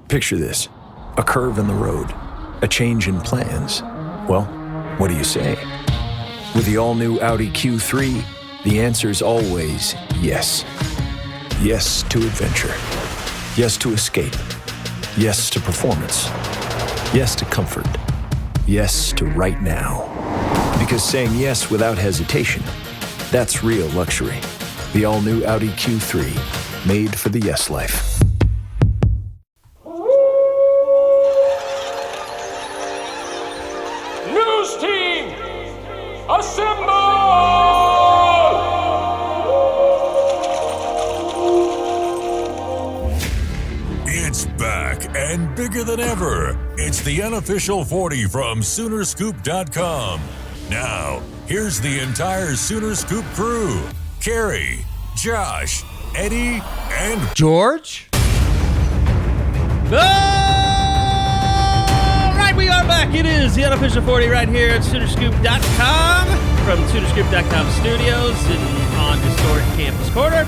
Picture this, a curve in the road, a change in plans. Well, what do you say? With the all-new Audi Q3, the answer's always yes. Yes to adventure. Yes to escape. Yes to performance. Yes to comfort. Yes to right now. Because saying yes without hesitation, that's real luxury. The all-new Audi Q3, made for the yes life. News team, assemble! It's back and bigger than ever. It's the Unofficial 40 from Soonerscoop.com. Now, here's the entire Sooner Scoop crew. Carey, Josh, Eddie, and George. All right, we are back. It is the Unofficial 40 right here at Soonerscoop.com from Soonerscoop.com studios and on Historic Campus Corner.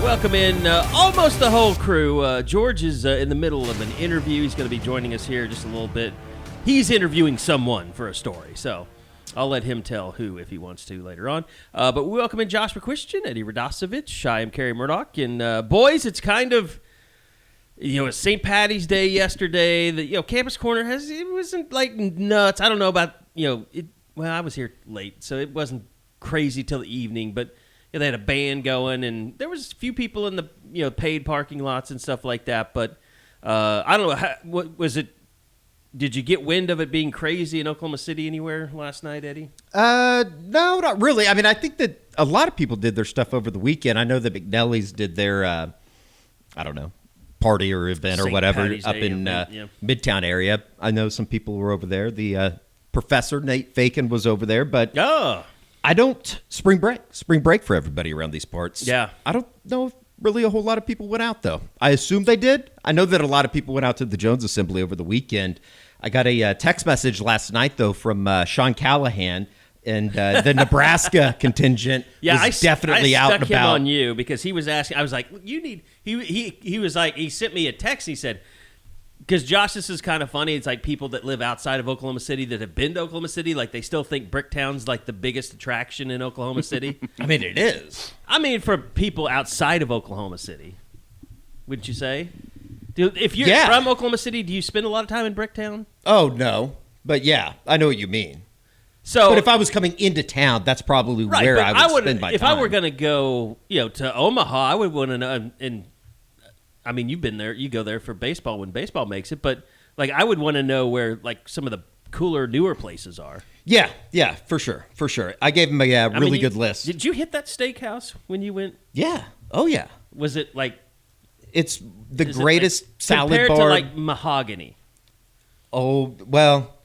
Welcome in almost the whole crew. George is in the middle of an interview. He's going to be joining us here just a little bit. He's interviewing someone for a story, so I'll let him tell who if he wants to later on. But we welcome in Josh McQuistion, Eddie Radosevich. I am Carey Murdoch. And boys, it's kind of, it's St. Patty's Day yesterday. The Campus Corner it wasn't like nuts. I don't know about, I was here late, so it wasn't crazy till the evening. But they had a band going, and there was a few people in the paid parking lots and stuff like that. But I don't know, what was it? Did you get wind of it being crazy in Oklahoma City anywhere last night, Eddie? No, not really. I mean, I think that a lot of people did their stuff over the weekend. I know that McNelly's did their, party or event or whatever up in Midtown area. I know some people were over there. The Professor Nate Fakin was over there, but I don't spring break for everybody around these parts. Yeah, I don't know if really a whole lot of people went out, though. I assume they did. I know that a lot of people went out to the Jones Assembly over the weekend. I got a text message last night, though, from Sean Callahan, and the Nebraska contingent was definitely out and about. I stuck him on you because he was asking. I was like, "You need." He was like, he sent me a text. He said, because Josh, this is kind of funny. It's like people that live outside of Oklahoma City that have been to Oklahoma City, like they still think Bricktown's like the biggest attraction in Oklahoma City. I mean, it is. I mean, for people outside of Oklahoma City, wouldn't you say? If you're from Oklahoma City, do you spend a lot of time in Bricktown? Oh, no. But yeah, I know what you mean. So, but if I was coming into town, that's probably where I would spend my time. If I were going to go, to Omaha, I would want to know. And I mean, you've been there. You go there for baseball when baseball makes it. But like, I would want to know where like some of the cooler, newer places are. Yeah, for sure. I gave him a really good list. Did you hit that steakhouse when you went? Yeah. Oh yeah. Was it like? It's the greatest salad bar. Compared to like Mahogany. Oh, well,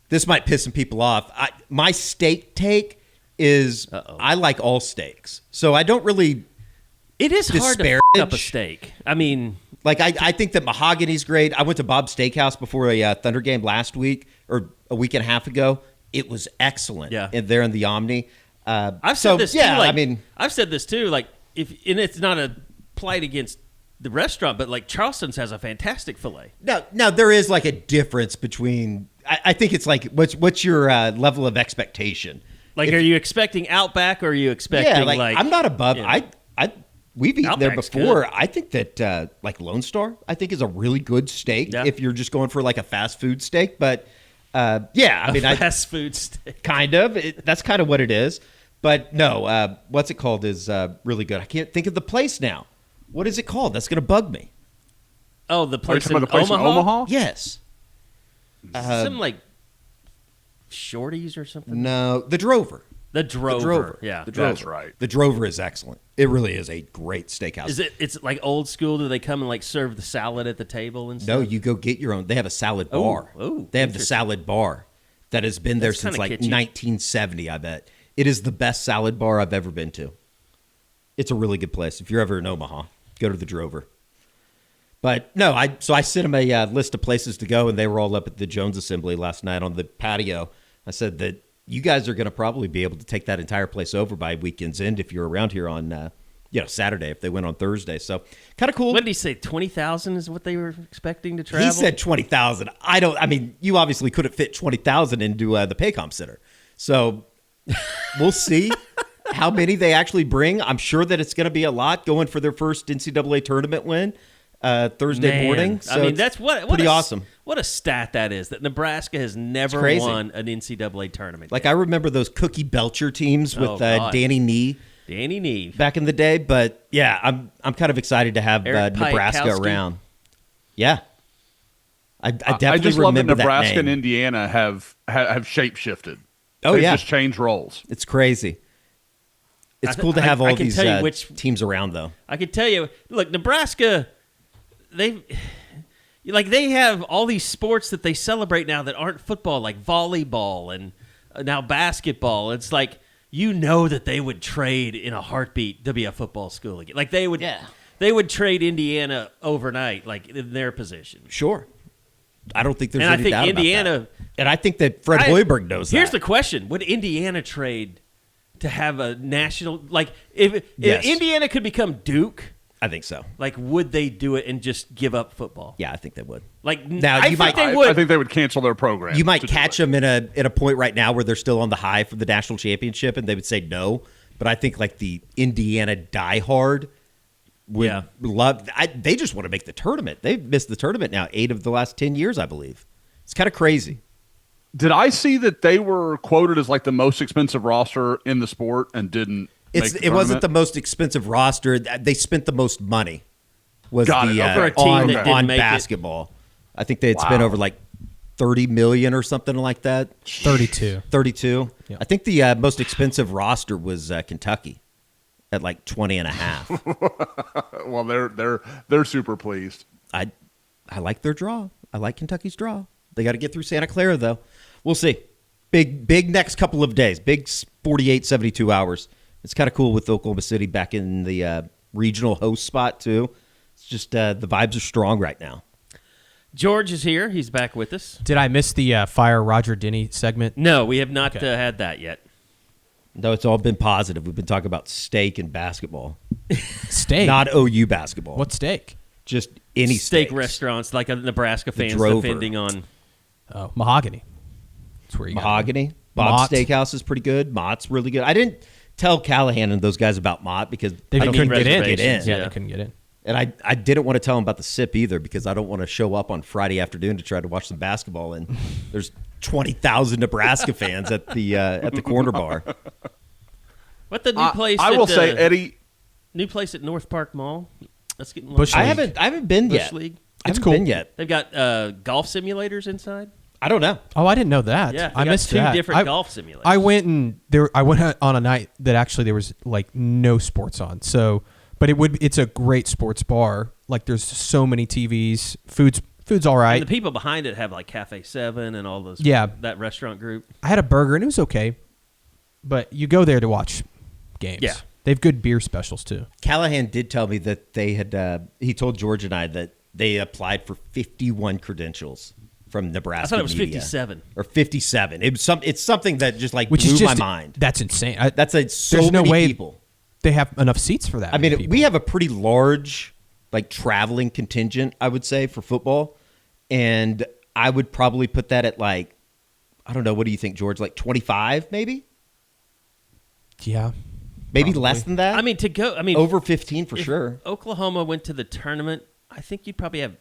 this might piss some people off. My steak take is I like all steaks. So I don't really It is hard to f*** up a steak. I mean, like I think that Mahogany's great. I went to Bob's Steakhouse before a Thunder game last week or a week and a half ago. It was excellent. Yeah. And there in the Omni. I've said this too. Like, I mean, I've said this too. Like, and it's not a plight against the restaurant, but like Charleston's has a fantastic filet. Now there is like a difference between. I think it's like what's your level of expectation? Like, are you expecting Outback or are you expecting like I'm not above. We've eaten Outback's there before. good. I think that like Lone Star, I think is a really good steak if you're just going for like a fast food steak. But fast food steak, kind of. That's kind of what it is. But no, what's it called is really good. I can't think of the place now. What is it called? That's going to bug me. Oh, the place, in Omaha? Yes. Some like Shorties or something? No, the Drover. The Drover. Yeah. The Drover. That's right. The Drover is excellent. It really is a great steakhouse. It's like old school? Do they come and like serve the salad at the table and stuff? No, you go get your own. They have a salad bar. They have the salad bar that has been there since like 1970, I bet. It is the best salad bar I've ever been to. It's a really good place. If you're ever in Omaha, go to the Drover. But no, I sent them a list of places to go, and they were all up at the Jones Assembly last night on the patio. I said that you guys are going to probably be able to take that entire place over by weekend's end if you're around here on Saturday if they win on Thursday. So kind of cool. What did he say? 20,000 is what they were expecting to travel? He said 20,000. You obviously couldn't fit 20,000 into the Paycom Center. So we'll see how many they actually bring. I'm sure that it's going to be a lot going for their first NCAA tournament win Thursday morning. So that's pretty awesome. What a stat that is, that Nebraska has never won an NCAA tournament. Like, I remember those Cookie Belcher teams with Danny Nee. Danny Neve back in the day, but yeah, I'm kind of excited to have Nebraska around. Yeah, I definitely I just love that remember Nebraska that and Indiana have shape shifted. Oh, They've yeah, just changed roles. It's crazy. It's cool to have all these teams around, though. I can tell you, look, Nebraska, they have all these sports that they celebrate now that aren't football, like volleyball and now basketball. It's like, that they would trade in a heartbeat to be a football school again. Like, they would trade Indiana overnight, like in their position. Sure. I don't think there's any doubt Indiana, about that. And I think that Fred Hoiberg knows that. Here's the question. Would Indiana trade to have a national, like, if Indiana could become Duke? I think so. Like, would they do it and just give up football? Yeah, I think they would. Like, now, I think they would cancel their program. You might catch them in a point right now where they're still on the high for the national championship, and they would say no. But I think like the Indiana diehard would love. They just want to make the tournament. They've missed the tournament now 8 of the last 10 years, I believe. It's kind of crazy. Did I see that they were quoted as like the most expensive roster in the sport and didn't? It wasn't the most expensive roster. They spent the most money. Was for a team on basketball? I think they had spent over like $30 million or something like that. 32. Yep. I think the most expensive roster was Kentucky at like 20.5. Well, they're super pleased. I like their draw. I like Kentucky's draw. They got to get through Santa Clara though. We'll see. Big next couple of days. Big 48, 72 hours. It's kind of cool with Oklahoma City back in the regional host spot, too. It's just the vibes are strong right now. George is here. He's back with us. Did I miss the Fire Roger Denny segment? No, we have not had that yet. No, it's all been positive. We've been talking about steak and basketball. Steak? Not OU basketball. What steak? Just any steak restaurants, like a Nebraska fans defending on. Oh, Mahogany. That's where you Mahogany. Bob's Steakhouse is pretty good. Mott's really good. I didn't tell Callahan and those guys about Mott because they couldn't get in. Yeah, they couldn't get in. And I didn't want to tell them about the SIP either because I don't want to show up on Friday afternoon to try to watch some basketball and there's 20,000 Nebraska fans at the corner bar. What the new place? I will say, Eddie, new place at North Park Mall. That's getting. Bush I haven't been Bush yet. League. It's cool. Been yet. They've got golf simulators inside. I don't know. Oh, I didn't know that. Yeah, I missed that. 2 different golf simulators. I went I went on a night that actually there was like no sports on. So, but it's a great sports bar. Like there's so many TVs. Food's all right. And the people behind it have like Cafe 7 and all those. Yeah, that restaurant group. I had a burger and it was okay, but you go there to watch games. Yeah, they have good beer specials too. Callahan did tell me that they had. He told George and I that they applied for 51 credentials from Nebraska. I thought it was media. 57 or 57. It's something that just like Which blew is just, my mind. That's insane. So many people. They have enough seats for that. I mean, we have a pretty large like traveling contingent, I would say, for football, and I would probably put that at like, I don't know, what do you think, George? Like 25, maybe? Yeah. Maybe less than that? I mean, over 15 for sure. Oklahoma went to the tournament, I think you'd probably have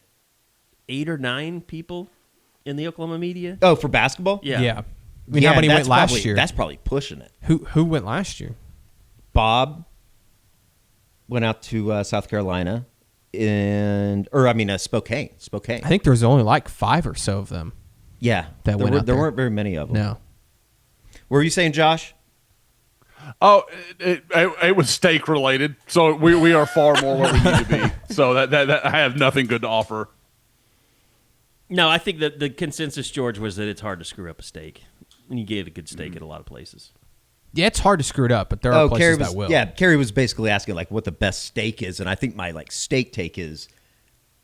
8 or 9 people in the Oklahoma media. Oh, for basketball? Yeah. I mean, how many went last year? That's probably pushing it. Who went last year? Bob went out to South Carolina, Spokane. I think there was only like 5 or so of them. Yeah, there weren't very many of them. No. What were you saying, Josh? Oh, it was steak related, so we are far more where we need to be. So that I have nothing good to offer. No, I think that the consensus, George, was that it's hard to screw up a steak, and you get a good steak at a lot of places. Yeah, it's hard to screw it up, but there are places that will. Yeah, Carey was basically asking like what the best steak is, and I think my like steak take is,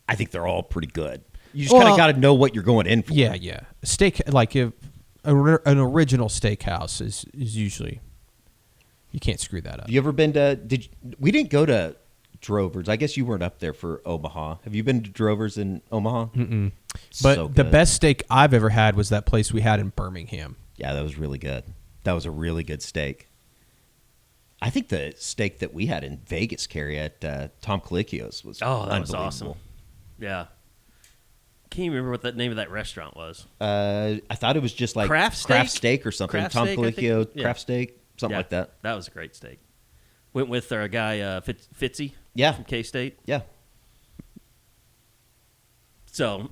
I think they're all pretty good. You just kind of got to know what you're going in for. Yeah. Steak, like if an original steakhouse is usually You can't screw that up. Have you ever been to? We didn't go to Drovers. I guess you weren't up there for Omaha. Have you been to Drovers in Omaha? Mm-mm. But So the good. best steak I've ever had was that place we had in Birmingham. Yeah, that was really good. That was a really good steak. I think the steak that we had in Vegas, Carey, at Tom Colicchio's was that was unbelievable. awesome. Yeah. Can't even remember what the name of that restaurant was. I thought it was just like Craft steak or something. Craft Tom steak, I think. Colicchio, Yeah. craft steak, something Yeah, like that. That was a great steak. Went with our guy Fitzy. Yeah. From K-State. Yeah. So,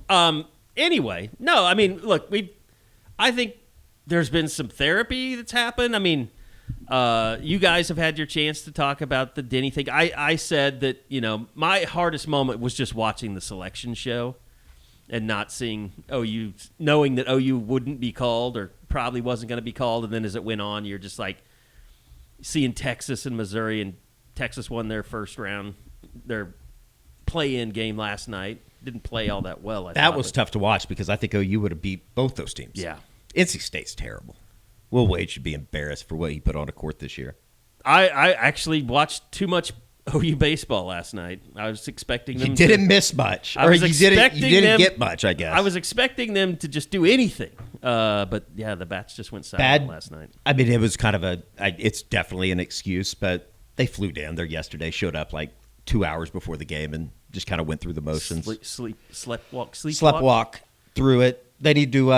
anyway, no, I mean, look, I think there's been some therapy that's happened. I mean, you guys have had your chance to talk about the Denny thing. I said that, my hardest moment was just watching the selection show and not seeing OU, knowing that OU wouldn't be called or probably wasn't going to be called. And then as it went on, you're just like seeing Texas and Missouri, and Texas won their first round, their play-in game last night. Didn't play all that well. That was tough to watch because I think OU would have beat both those teams. Yeah. NC State's terrible. Will Wade should be embarrassed for what he put on a court this year. I actually watched too much OU baseball last night. I was expecting them You didn't miss much. I Or was you expecting didn't them- get much, I guess. I was expecting them to just do anything. But, yeah, the bats just went silent last night. I mean, it was kind of it's definitely an excuse, but they flew down there yesterday, showed up like 2 hours before the game, and just kind of went through the motions. Slept walk through it. They need to.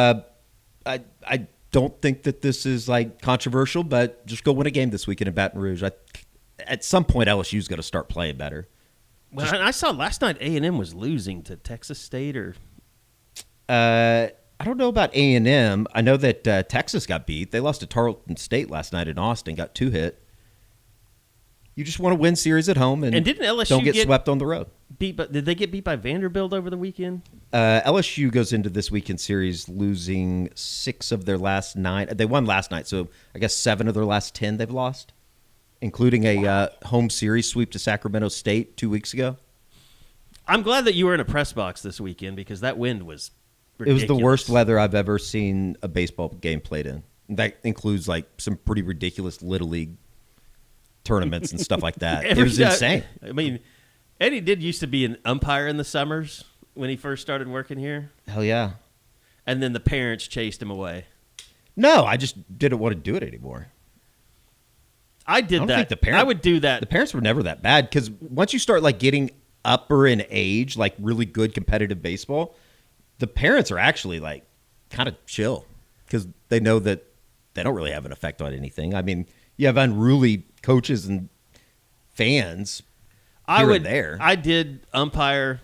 I don't think that this is like controversial, but just go win a game this weekend in Baton Rouge. At some point, LSU's going to start playing better. Well, I saw last night A&M was losing to Texas State or. I don't know about A&M. I know that Texas got beat. They lost to Tarleton State last night in Austin. Got 2 hit. You just want to win series at home and didn't LSU don't get swept on the road. Did they get beat by Vanderbilt over the weekend? LSU goes into this weekend series losing 6 of their last 9. They won last night, so I guess 7 of their last 10 they've lost, including a home series sweep to Sacramento State 2 weeks ago. I'm glad that you were in a press box this weekend because that wind was ridiculous. It was the worst weather I've ever seen a baseball game played in. That includes like some pretty ridiculous Little League tournaments and stuff like that. It was insane. I mean, Eddie did used to be an umpire in the summers when he first started working here. Hell yeah. And then the parents chased him away. No, I just didn't want to do it anymore. I did I don't that. think the parents, I would do that. The parents were never that bad because once you start like getting upper in age, like really good competitive baseball, the parents are actually like kind of chill because they know that they don't really have an effect on anything. I mean, you have unruly coaches and fans here and there. I did umpire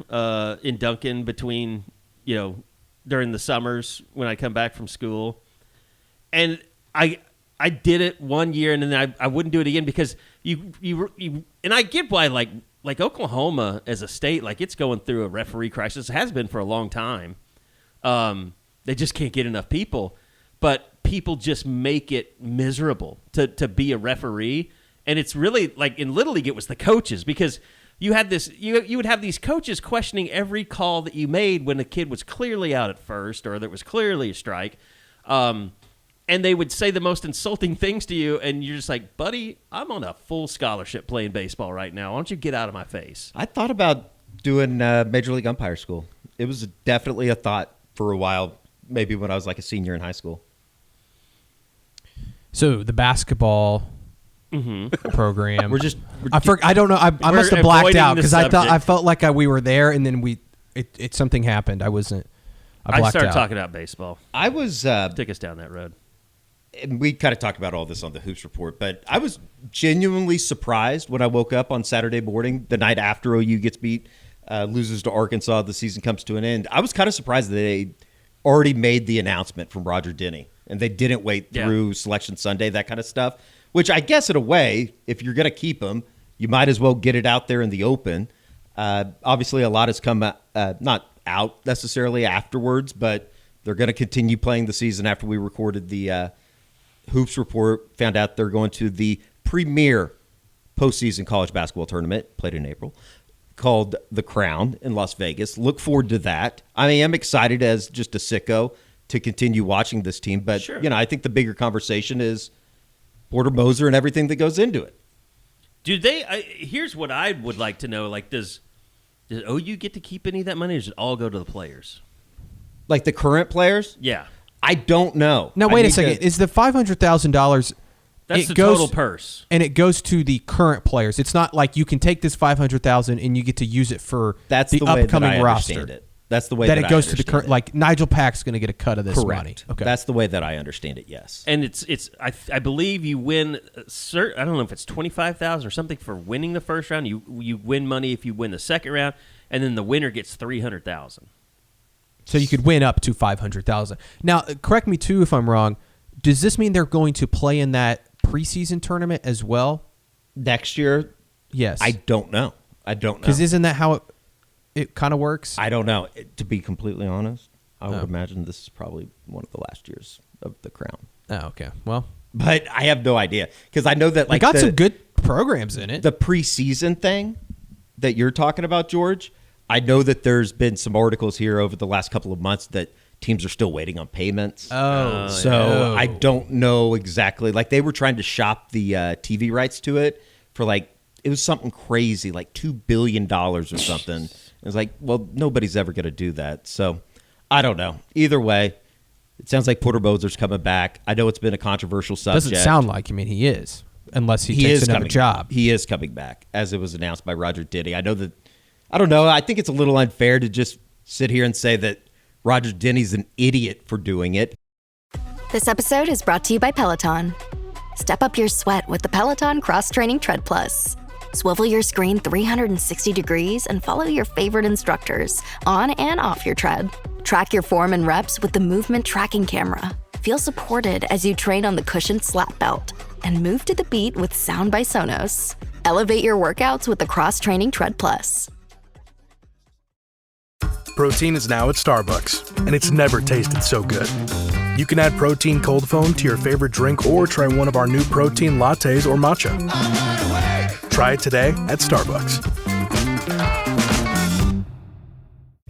in Duncan between, during the summers when I come back from school. And I did it one year and then I wouldn't do it again because you and I get why like Oklahoma as a state, like it's going through a referee crisis. It has been for a long time. They just can't get enough people. But people just make it miserable to be a referee. And it's really like in Little League, it was the coaches because you had this, you would have these coaches questioning every call that you made when a kid was clearly out at first or there was clearly a strike. And they would say the most insulting things to you. And you're just like, buddy, I'm on a full scholarship playing baseball right now. Why don't you get out of my face? I thought about doing Major League umpire school. It was definitely a thought for a while, maybe when I was like a senior in high school. So the basketball program. I don't know. I must have blacked avoiding out the because I subject. felt like we were there and then something happened. I wasn't. I blacked started out. talking about baseball. I was Take us down that road. and we kind of talked about all this on the Hoops Report, but I was genuinely surprised when I woke up on Saturday morning, the night after OU gets beat, loses to Arkansas, the season comes to an end. I was kind of surprised that they already made the announcement from Roger Denny, and they didn't wait through Selection Sunday, that kind of stuff, which I guess in a way, if you're going to keep him, you might as well get it out there in the open. Obviously, a lot has come not out necessarily afterwards, but they're going to continue playing the season after we recorded the Hoops Report, found out they're going to the premier postseason college basketball tournament, played in April, called The Crown in Las Vegas. Look forward to that. I am excited as just a sicko to continue watching this team, but Sure. I think the bigger conversation is, Porter Moser and everything that goes into it. Do they? Here's what I would like to know: like, does OU get to keep any of that money, or does it all go to the players? Like the current players? Yeah, I don't know. Now wait a second. Is the $500,000? That's the total purse, and it goes to the current players. It's not like you can take this $500,000 and you get to use it for That's the upcoming way that I roster. understand it. That's the way that that it goes I to the current. it. Like Nigel Pack's going to get a cut of this Correct. money. Okay, that's the way that I understand it. Yes, and I believe you win. I don't know if it's $25,000 or something for winning the first round. You win money if you win the second round, and then the winner gets $300,000. So you could win up to $500,000. Now, correct me too if I'm wrong. Does this mean they're going to play in that preseason tournament as well next year? Yes. I don't know. Because isn't that how it kind of works? I don't know. To be completely honest, I would imagine this is probably one of the last years of the Crown. Oh, okay. Well, but I have no idea because I know that like got some good programs in it. The preseason thing that you're talking about, George. I know that there's been some articles here over the last couple of months that teams are still waiting on payments. So I don't know exactly. Like they were trying to shop the TV rights to it for it was something crazy, like $2 billion or something. It was like, well, nobody's ever going to do that. So I don't know. Either way, it sounds like Porter Moser's coming back. I know it's been a controversial subject. Doesn't sound like. I mean, he is, unless he takes another job. He is coming back, as it was announced by Roger Denny. I don't know. I think it's a little unfair to just sit here and say that Roger Denny's an idiot for doing it. This episode is brought to you by Peloton. Step up your sweat with the Peloton Cross Training Tread Plus. Swivel your screen 360 degrees and follow your favorite instructors on and off your tread. Track your form and reps with the movement tracking camera. Feel supported as you train on the cushioned slap belt and move to the beat with sound by Sonos. Elevate your workouts with the Cross Training Tread Plus. Protein is now at Starbucks, and it's never tasted so good. You can add protein cold foam to your favorite drink or try one of our new protein lattes or matcha. Try it today at Starbucks.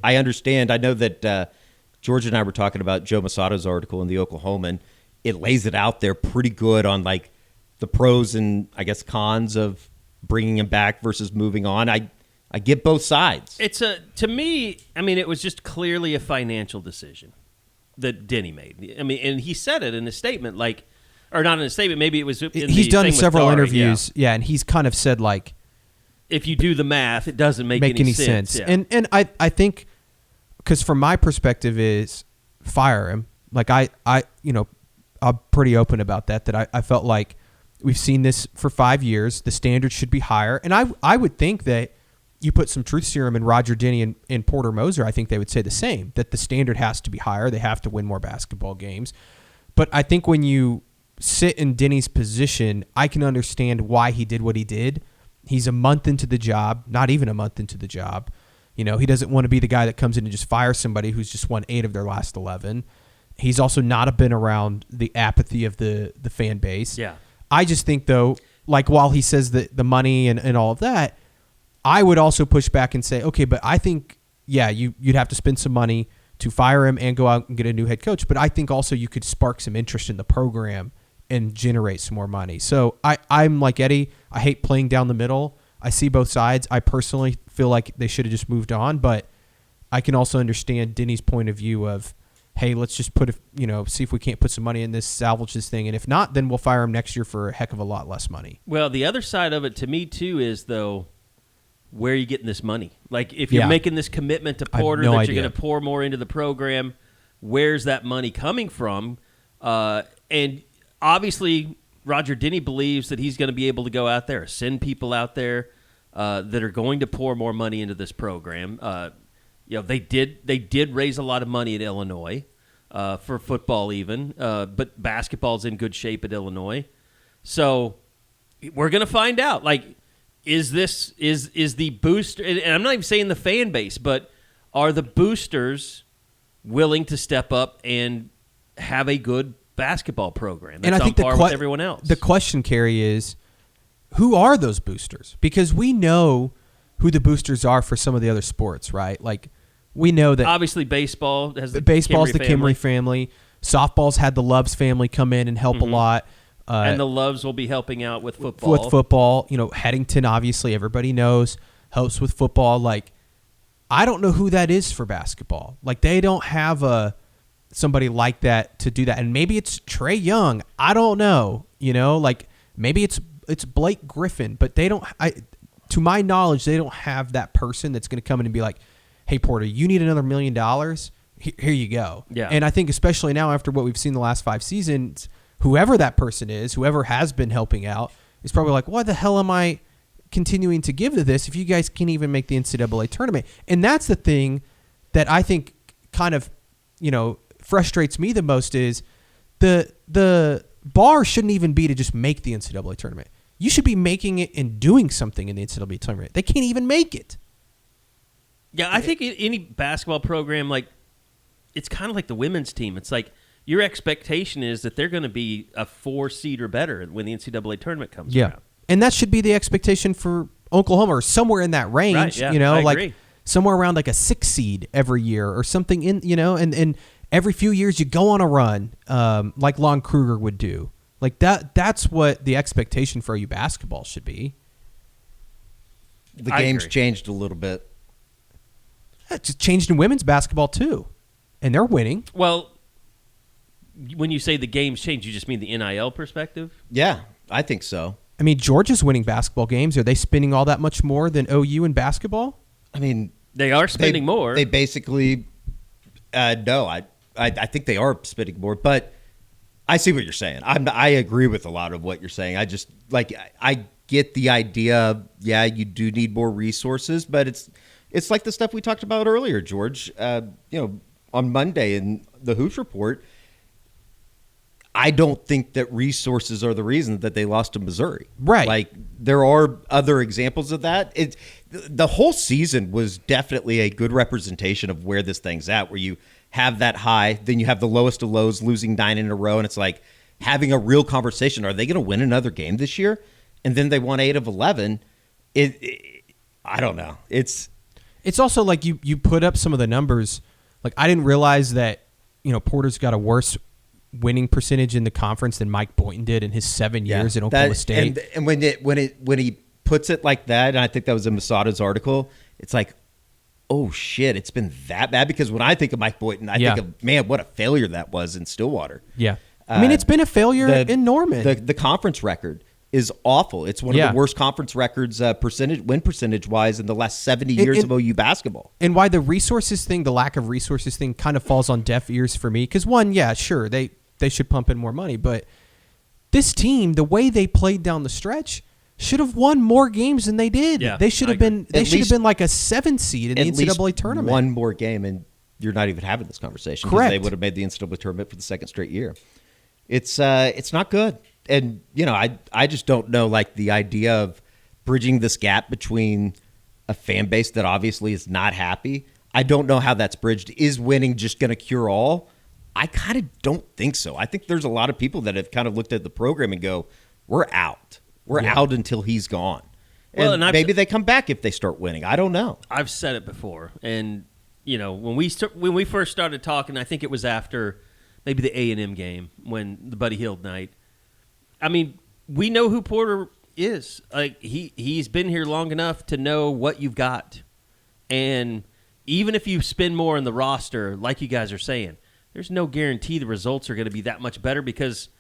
I understand. I know that George and I were talking about Joe Masato's article in the Oklahoman. It lays it out there pretty good on the pros and I guess cons of bringing him back versus moving on. I get both sides. To me, I mean, it was just clearly a financial decision that Denny made. I mean, and he said it in his statement, or not in a statement, maybe it was he's done several interviews, and he's kind of said if you do the math, it doesn't make any sense. Yeah. And I think, because from my perspective is fire him. I'm pretty open about that I felt like we've seen this for 5 years. The standard should be higher. And I would think that you put some truth serum in Roger Denny and Porter Moser, I think they would say the same, that the standard has to be higher. They have to win more basketball games. But I think when you sit in Denny's position, I can understand why he did what he did. He's a month into the job, not even a month into the job. He doesn't want to be the guy that comes in and just fires somebody who's just won 8 of their last 11. He's also not been around the apathy of the fan base. Yeah. I just think, though, while he says that the money and all of that, I would also push back and say, okay, but I think, you'd have to spend some money to fire him and go out and get a new head coach. But I think also you could spark some interest in the program and generate some more money. So I'm like Eddie. I hate playing down the middle. I see both sides. I personally feel like they should have just moved on. But I can also understand Denny's point of view of, hey, let's just see if we can't put some money in this, salvage this thing. And if not, then we'll fire him next year for a heck of a lot less money. Well, the other side of it to me, too, is, though, where are you getting this money? If you're making this commitment to Porter you're going to pour more into the program, where's that money coming from? And obviously, Roger Denny believes that he's going to be able to go out there, send people out there that are going to pour more money into this program. They did raise a lot of money at Illinois for football even, but basketball's in good shape at Illinois. So we're going to find out. Is the booster, and I'm not even saying the fan base, but are the boosters willing to step up and have a good basketball program that's on par with everyone else? The question, Carey, is who are those boosters? Because we know who the boosters are for some of the other sports, right? We know that obviously baseball's the Kimry family. Softball's had the Loves family come in and help a lot. And the Loves will be helping out with football. With football, Headington, obviously, everybody knows, helps with football. Like, I don't know who that is for basketball. Like, they don't have somebody like that to do that. And maybe it's Trae Young. I don't know. Like, maybe it's Blake Griffin. But they don't. To my knowledge, they don't have that person that's going to come in and be like, "Hey, Porter, you need another $1 million? Here you go." Yeah. And I think especially now after what we've seen the last 5 seasons, whoever that person is, whoever has been helping out, is probably like, "What the hell am I continuing to give to this if you guys can't even make the NCAA tournament?" And that's the thing that I think kind of, frustrates me the most is the bar shouldn't even be to just make the NCAA tournament. You should be making it and doing something in the NCAA tournament. They can't even make it. Yeah, I think any basketball program, like, it's kind of like the women's team. It's like your expectation is that they're going to be a 4 seed or better when the NCAA tournament comes around. And that should be the expectation for Oklahoma or somewhere in that range. Right, yeah, I like agree. Somewhere around like a 6 seed every year or something in, and every few years you go on a run like Lon Kruger would do. Like that's what the expectation for OU basketball should be. The game's changed a little bit. It's just changed in women's basketball too. And they're winning. Well, when you say the game's changed, you just mean the NIL perspective? Yeah, I think so. I mean, Georgia's winning basketball games. Are they spending all that much more than OU in basketball? I mean, they are spending more. They basically no. I think they are spending more, but I see what you're saying. I agree with a lot of what you're saying. I just I get the idea. Yeah, you do need more resources, but it's like the stuff we talked about earlier, George. On Monday in the Hoops Report. I don't think that resources are the reason that they lost to Missouri. Right. Like, there are other examples of that. The whole season was definitely a good representation of where this thing's at, where you have that high, then you have the lowest of lows, losing 9 in a row, and it's like having a real conversation. Are they going to win another game this year? And then they won 8 of 11. I don't know. It's also like you put up some of the numbers. Like, I didn't realize that, Porter's got a worse winning percentage in the conference than Mike Boynton did in his 7 years at Oklahoma State. And when he puts it like that, and I think that was in Masada's article, it's like, oh shit, it's been that bad. Because when I think of Mike Boynton, I think of, man, what a failure that was in Stillwater. Yeah, I mean, it's been a failure in Norman. The conference record is awful. It's one of the worst conference records win percentage wise in the last 70 years of OU basketball. And why the resources thing, the lack of resources thing, kind of falls on deaf ears for me. Because one, sure, they should pump in more money, but this team, the way they played down the stretch, should have won more games than they did. Yeah, they should have been. They should have been like a 7 seed in the NCAA tournament. One more game, and you're not even having this conversation. Correct. They would have made the NCAA tournament for the second straight year. It's not good, and I just don't know, like, the idea of bridging this gap between a fan base that obviously is not happy. I don't know how that's bridged. Is winning just going to cure all? I kind of don't think so. I think there's a lot of people that have kind of looked at the program and go, we're out. We're out until he's gone. And maybe they come back if they start winning. I don't know. I've said it before. And, when we first started talking, I think it was after maybe the A&M game, when the Buddy Hield night. I mean, we know who Porter is. Like, he's been here long enough to know what you've got. And even if you spend more in the roster, like you guys are saying, there's no guarantee the results are going to be that much better because,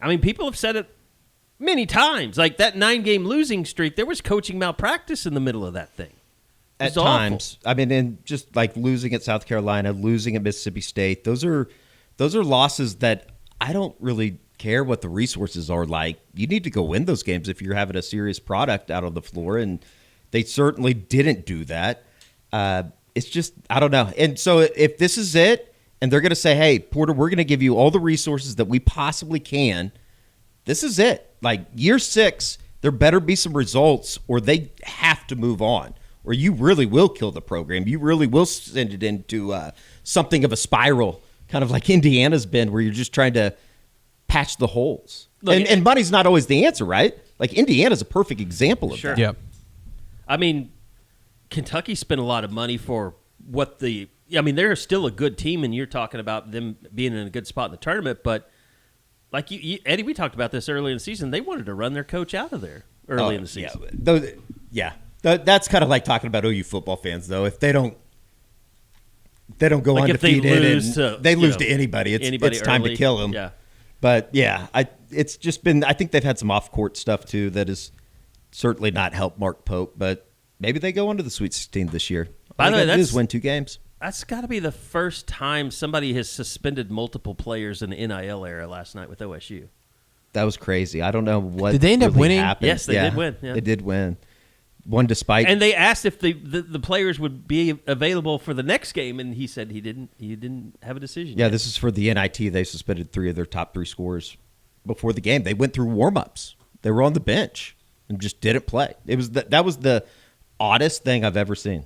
I mean, people have said it many times. Like, that 9-game losing streak, there was coaching malpractice in the middle of that thing. At times. Awful. I mean, and just like losing at South Carolina, losing at Mississippi State, those are losses that I don't really care what the resources are like. You need to go win those games if you're having a serious product out on the floor, and they certainly didn't do that. It's just, I don't know. And so if this is it, and they're going to say, hey, Porter, we're going to give you all the resources that we possibly can. This is it. Like, year 6, there better be some results, or they have to move on, or you really will kill the program. You really will send it into something of a spiral, kind of like Indiana's been, where you're just trying to patch the holes. Look, and money's not always the answer, right? Like, Indiana's a perfect example of that. Yeah. I mean, Kentucky spent a lot of money for what they're still a good team, and you're talking about them being in a good spot in the tournament, but like Eddie, we talked about this early in the season. They wanted to run their coach out of there early in the season. That's kind of like talking about OU football fans, though. If they don't go like undefeated they lose to anybody. Anybody it's time early. to kill them. Yeah. But it's just been. I think they've had some off-court stuff too that has certainly not helped Mark Pope. But maybe they go into the Sweet 16 this year. By the way, that's win 2 games. That's got to be the first time somebody has suspended multiple players in the NIL era last night with OSU. That was crazy. I don't know what did they end up really winning? happened. Yes, they did win. Yeah. They did win. One despite. And they asked if the players would be available for the next game, and he said he didn't have a decision. Yeah, yet. this is for the NIT. They suspended 3 of their top 3 scorers before the game. They went through warm-ups. They were on the bench and just didn't play. That was the oddest thing I've ever seen.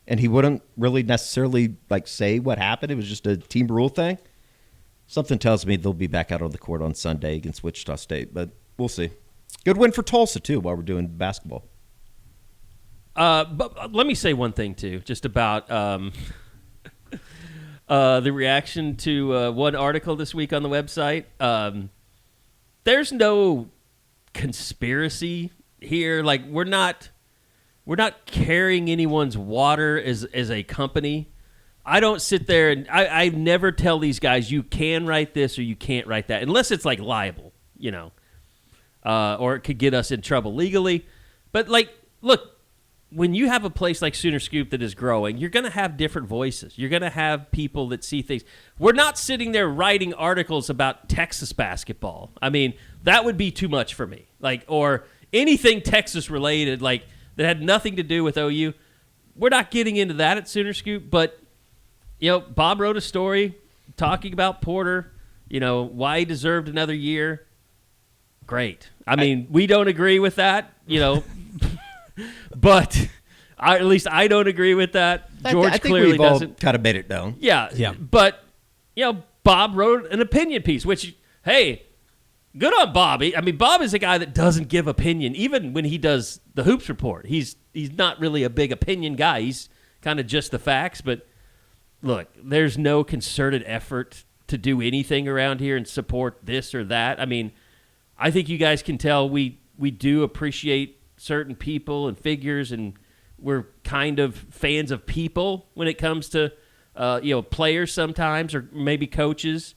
And he wouldn't really necessarily say what happened. It was just a team rule thing. Something tells me they'll be back out on the court on Sunday against Wichita State, but we'll see. Good win for Tulsa, too, while we're doing basketball. But let me say one thing, too, just about the reaction to one article this week on the website. There's no conspiracy here. Like, we're not carrying anyone's water as a company. I don't sit there and I never tell these guys you can write this or you can't write that unless it's libel, or it could get us in trouble legally. But look, when you have a place like Sooner Scoop that is growing, you're going to have different voices. You're going to have people that see things. We're not sitting there writing articles about Texas basketball. I mean, that would be too much for me. Or anything Texas related, that had nothing to do with OU. We're not getting into that at Sooner Scoop, but Bob wrote a story talking about Porter, why he deserved another year. Great. I mean, we don't agree with that, but at least I don't agree with that. George I think clearly we've all doesn't. kind of made it known. Yeah. But, Bob wrote an opinion piece, which, hey, good on Bob. I mean, Bob is a guy that doesn't give opinion, even when he does the Hoops Report. He's not really a big opinion guy. He's kind of just the facts. But look, there's no concerted effort to do anything around here and support this or that. I mean, I think you guys can tell we do appreciate certain people and figures, and we're kind of fans of people when it comes to players sometimes, or maybe coaches.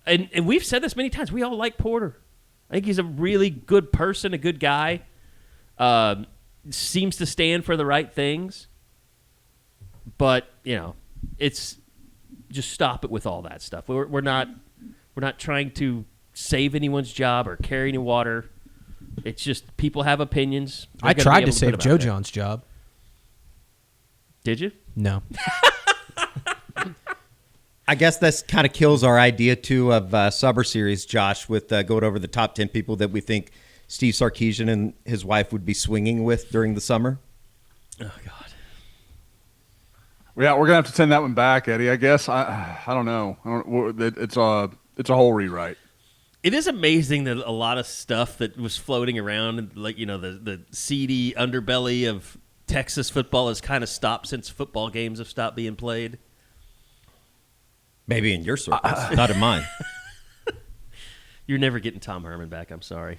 And we've said this many times. We all like Porter. I think he's a really good person, a good guy. Seems to stand for the right things. But, it's just stop it with all that stuff. We're not trying to save anyone's job or carry any water. It's just people have opinions. I tried to save Joe John's job. Did you? No. I guess this kind of kills our idea, too, of Summer Series, Josh, with going over the top 10 people that we think Steve Sarkisian and his wife would be swinging with during the summer. Oh, God. Yeah, we're going to have to send that one back, Eddie, I guess. I don't know. It's a whole rewrite. It is amazing that a lot of stuff that was floating around, the seedy underbelly of Texas football has kind of stopped since football games have stopped being played. Maybe in your circles, not in mine. You're never getting Tom Herman back. I'm sorry.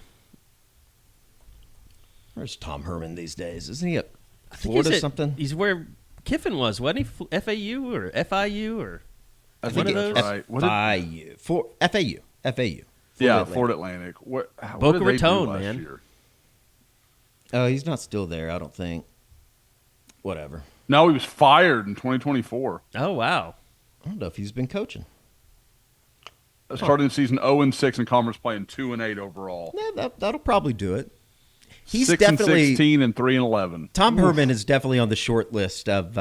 Where's Tom Herman these days? Isn't he at Florida something? He's where Kiffin was, wasn't he? FAU or FIU or one of those? Right. FAU. Yeah, Florida Atlantic. What Boca did they do Raton, last man. year? Oh, he's not still there, I don't think. Whatever. No, he was fired in 2024. Oh, wow. I don't know if he's been coaching. Starting the season 0-6 in conference play and 2-8 overall. Yeah, that'll probably do it. He's 6-16 and 3-11. Tom Herman is definitely on the short list of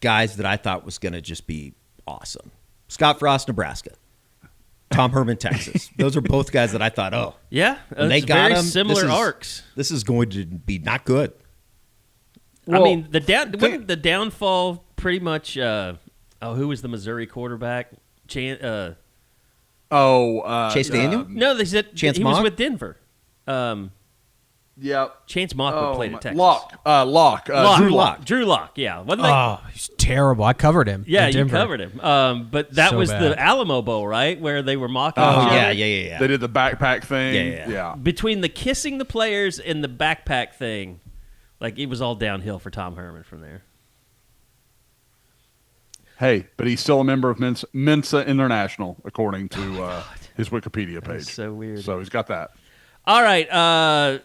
guys that I thought was going to just be awesome. Scott Frost, Nebraska. Tom Herman, Texas. Those are both guys that I thought, yeah, they got very him. Similar arcs. This is going to be not good. Well, I mean, the downfall pretty much. Who was the Missouri quarterback? Chase Daniel? No, they said Chance he Mock? was with Denver. Yep. Chance Mockwood played at Texas. Drew Lock. Yeah. He's terrible. I covered him. Yeah, in you Denver. covered him. But that was bad. the Alamo Bowl, right, where they were mocking. Oh, each other? yeah. They did the backpack thing. Yeah. Between the kissing the players and the backpack thing, like it was all downhill for Tom Herman from there. Hey, but he's still a member of Mensa International, according to his Wikipedia page. That's so weird. So he's got that. All right,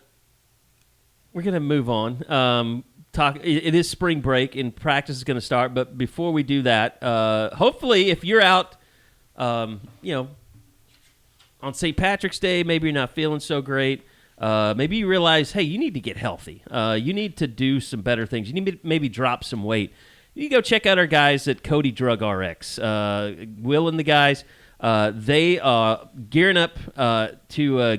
we're gonna move on. It is spring break and practice is gonna start. But before we do that, hopefully, if you're out, on St. Patrick's Day, maybe you're not feeling so great. Maybe you realize, hey, you need to get healthy. You need to do some better things. You need to maybe drop some weight. You can go check out our guys at Cody Drug RX. Will and the guys, they are gearing up to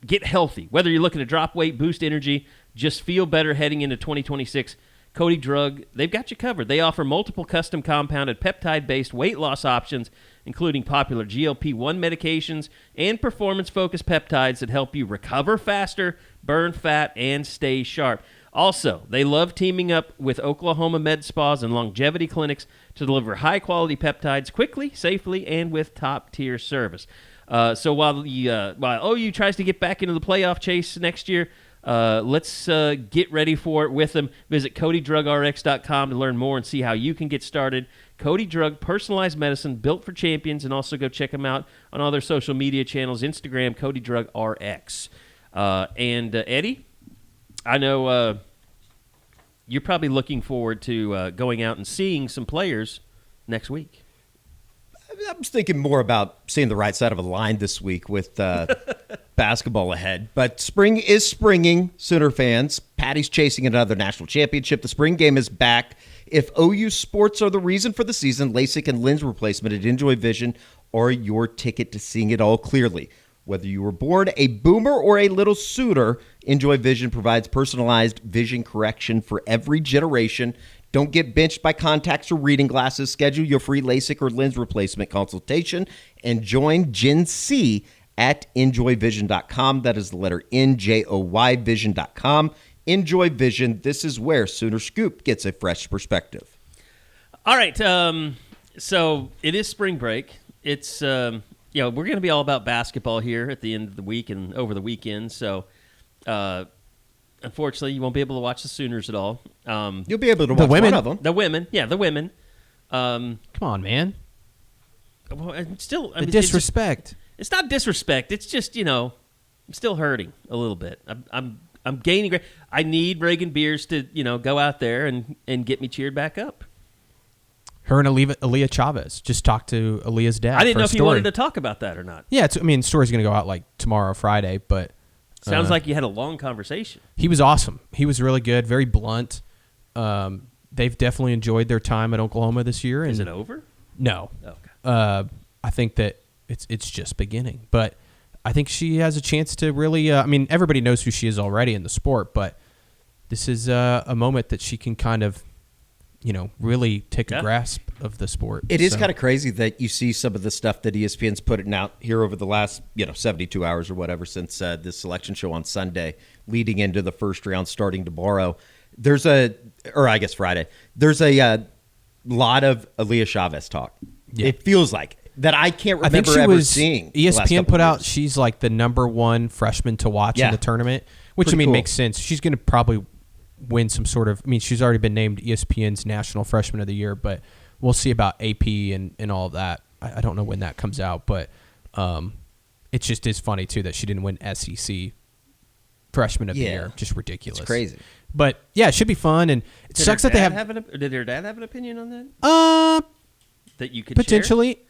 get healthy. Whether you're looking to drop weight, boost energy, just feel better heading into 2026, Cody Drug, they've got you covered. They offer multiple custom compounded peptide-based weight loss options, including popular GLP-1 medications and performance-focused peptides that help you recover faster, burn fat, and stay sharp. Also, they love teaming up with Oklahoma med spas and longevity clinics to deliver high-quality peptides quickly, safely, and with top-tier service. So while OU tries to get back into the playoff chase next year, let's get ready for it with them. Visit CodyDrugRx.com to learn more and see how you can get started. Cody Drug, personalized medicine built for champions, and also go check them out on all their social media channels, Instagram, CodyDrugRx. And Eddie, I know you're probably looking forward to going out and seeing some players next week. I was thinking more about seeing the right side of a line this week with basketball ahead. But spring is springing, Sooner fans. Patty's chasing another national championship. The spring game is back. If OU sports are the reason for the season, LASIK and lens replacement at Enjoy Vision are your ticket to seeing it all clearly. Whether you were born a boomer or a little Sooner, Enjoy Vision provides personalized vision correction for every generation. Don't get benched by contacts or reading glasses. Schedule your free LASIK or lens replacement consultation and join Gen C at enjoyvision.com. That is the letter NJOY vision.com. Enjoy Vision. This is where Sooner Scoop gets a fresh perspective. All right. So it is spring break. It's we're going to be all about basketball here at the end of the week and over the weekend. So, unfortunately, you won't be able to watch the Sooners at all. You'll be able to watch one of them. The women. Come on, man. Well, The disrespect. It's not disrespect. It's just, I'm still hurting a little bit. I'm gaining. I need Reagan Beers to, go out there and get me cheered back up. Her and Aaliyah Chavez just talked to Aaliyah's dad. I didn't know if you wanted to talk about that or not. Yeah, the story's going to go out like tomorrow or Friday, but sounds like you had a long conversation. He was awesome. He was really good, very blunt. They've definitely enjoyed their time at Oklahoma this year. Is it over? No. Okay. I think that it's just beginning, but I think she has a chance to really. Everybody knows who she is already in the sport, but this is a moment that she can kind of, really take a grasp of the sport. It is kind of crazy that you see some of the stuff that ESPN's putting out here over the last, 72 hours or whatever since this selection show on Sunday, leading into the first round starting tomorrow. Friday. There's a lot of Aaliyah Chavez talk. Yeah. It feels like that. I can't remember ever seeing. ESPN put out she's like the number one freshman to watch in the tournament, which cool. Makes sense. She's going to probably win some sort of. She's already been named ESPN's National Freshman of the Year, but we'll see about AP and all of that. I don't know when that comes out, but it just is funny too that she didn't win SEC Freshman of the Year. Just ridiculous. It's crazy. But yeah, it should be fun, and it sucks that they have. Did her dad have an opinion on that? That you could potentially.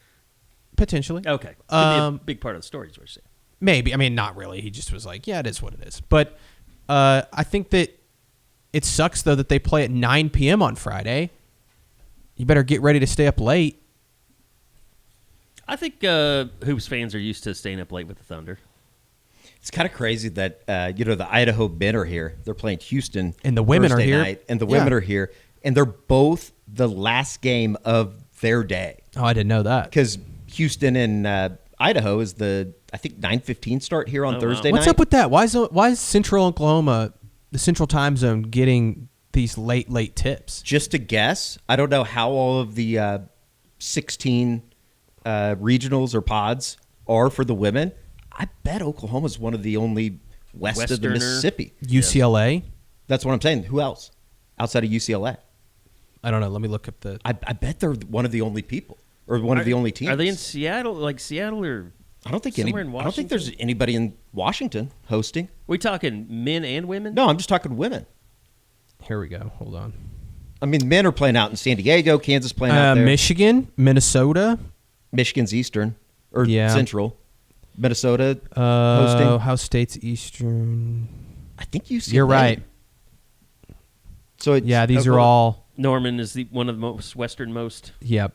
Okay, could be a big part of the story. Is what you're saying. Maybe. Not really. He just was like, yeah, it is what it is. But I think that it sucks though that they play at 9 p.m. on Friday. You better get ready to stay up late. I think Hoops fans are used to staying up late with the Thunder. It's kind of crazy that the Idaho men are here. They're playing Houston, and the women Thursday are here, night, and the women are here, and they're both the last game of their day. Oh, I didn't know that because Houston and Idaho is the, I think, 9:15 start here on Thursday night. What's night. up with that? Why is Central Oklahoma, the Central Time Zone, getting these late tips? Just a guess. I don't know how all of the 16 regionals or pods are for the women. I bet Oklahoma's one of the only west of the Mississippi. UCLA? Yes. That's what I'm saying. Who else outside of UCLA? I don't know. Let me look up the... I bet they're one of the only people, or one of the only teams. Are they in Seattle? Like Seattle or I don't think somewhere in Washington? I don't think there's anybody in Washington hosting. We talking men and women? No, I'm just talking women. Here we go. Hold on. I mean, men are playing out in San Diego, Kansas playing out there. Michigan, Minnesota. Michigan's Eastern or Central. Minnesota hosting. Ohio State's Eastern. I think UCLA. You're right. So these are all. Norman is one of the most westernmost. Yep.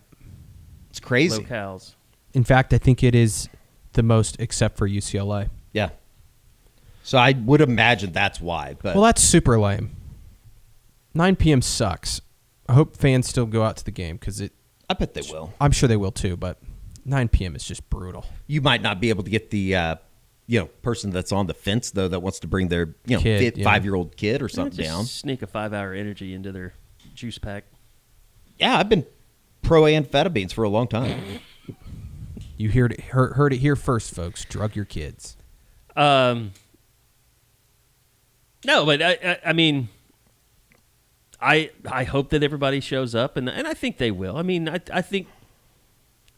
It's crazy. Locales. In fact, I think it is the most, except for UCLA. Yeah. So I would imagine that's why. But well, that's super lame. 9 p.m. sucks. I hope fans still go out to the game because it. I bet they will. I'm sure they will too, but 9 p.m. is just brutal. You might not be able to get the person that's on the fence though that wants to bring their kid, 5-year-old kid or something down. Sneak a 5-hour energy into their juice pack. Yeah, I've been pro amphetamines for a long time. You heard it here first, folks. Drug your kids. No, but I mean, I hope that everybody shows up, and I think they will. I mean, I think.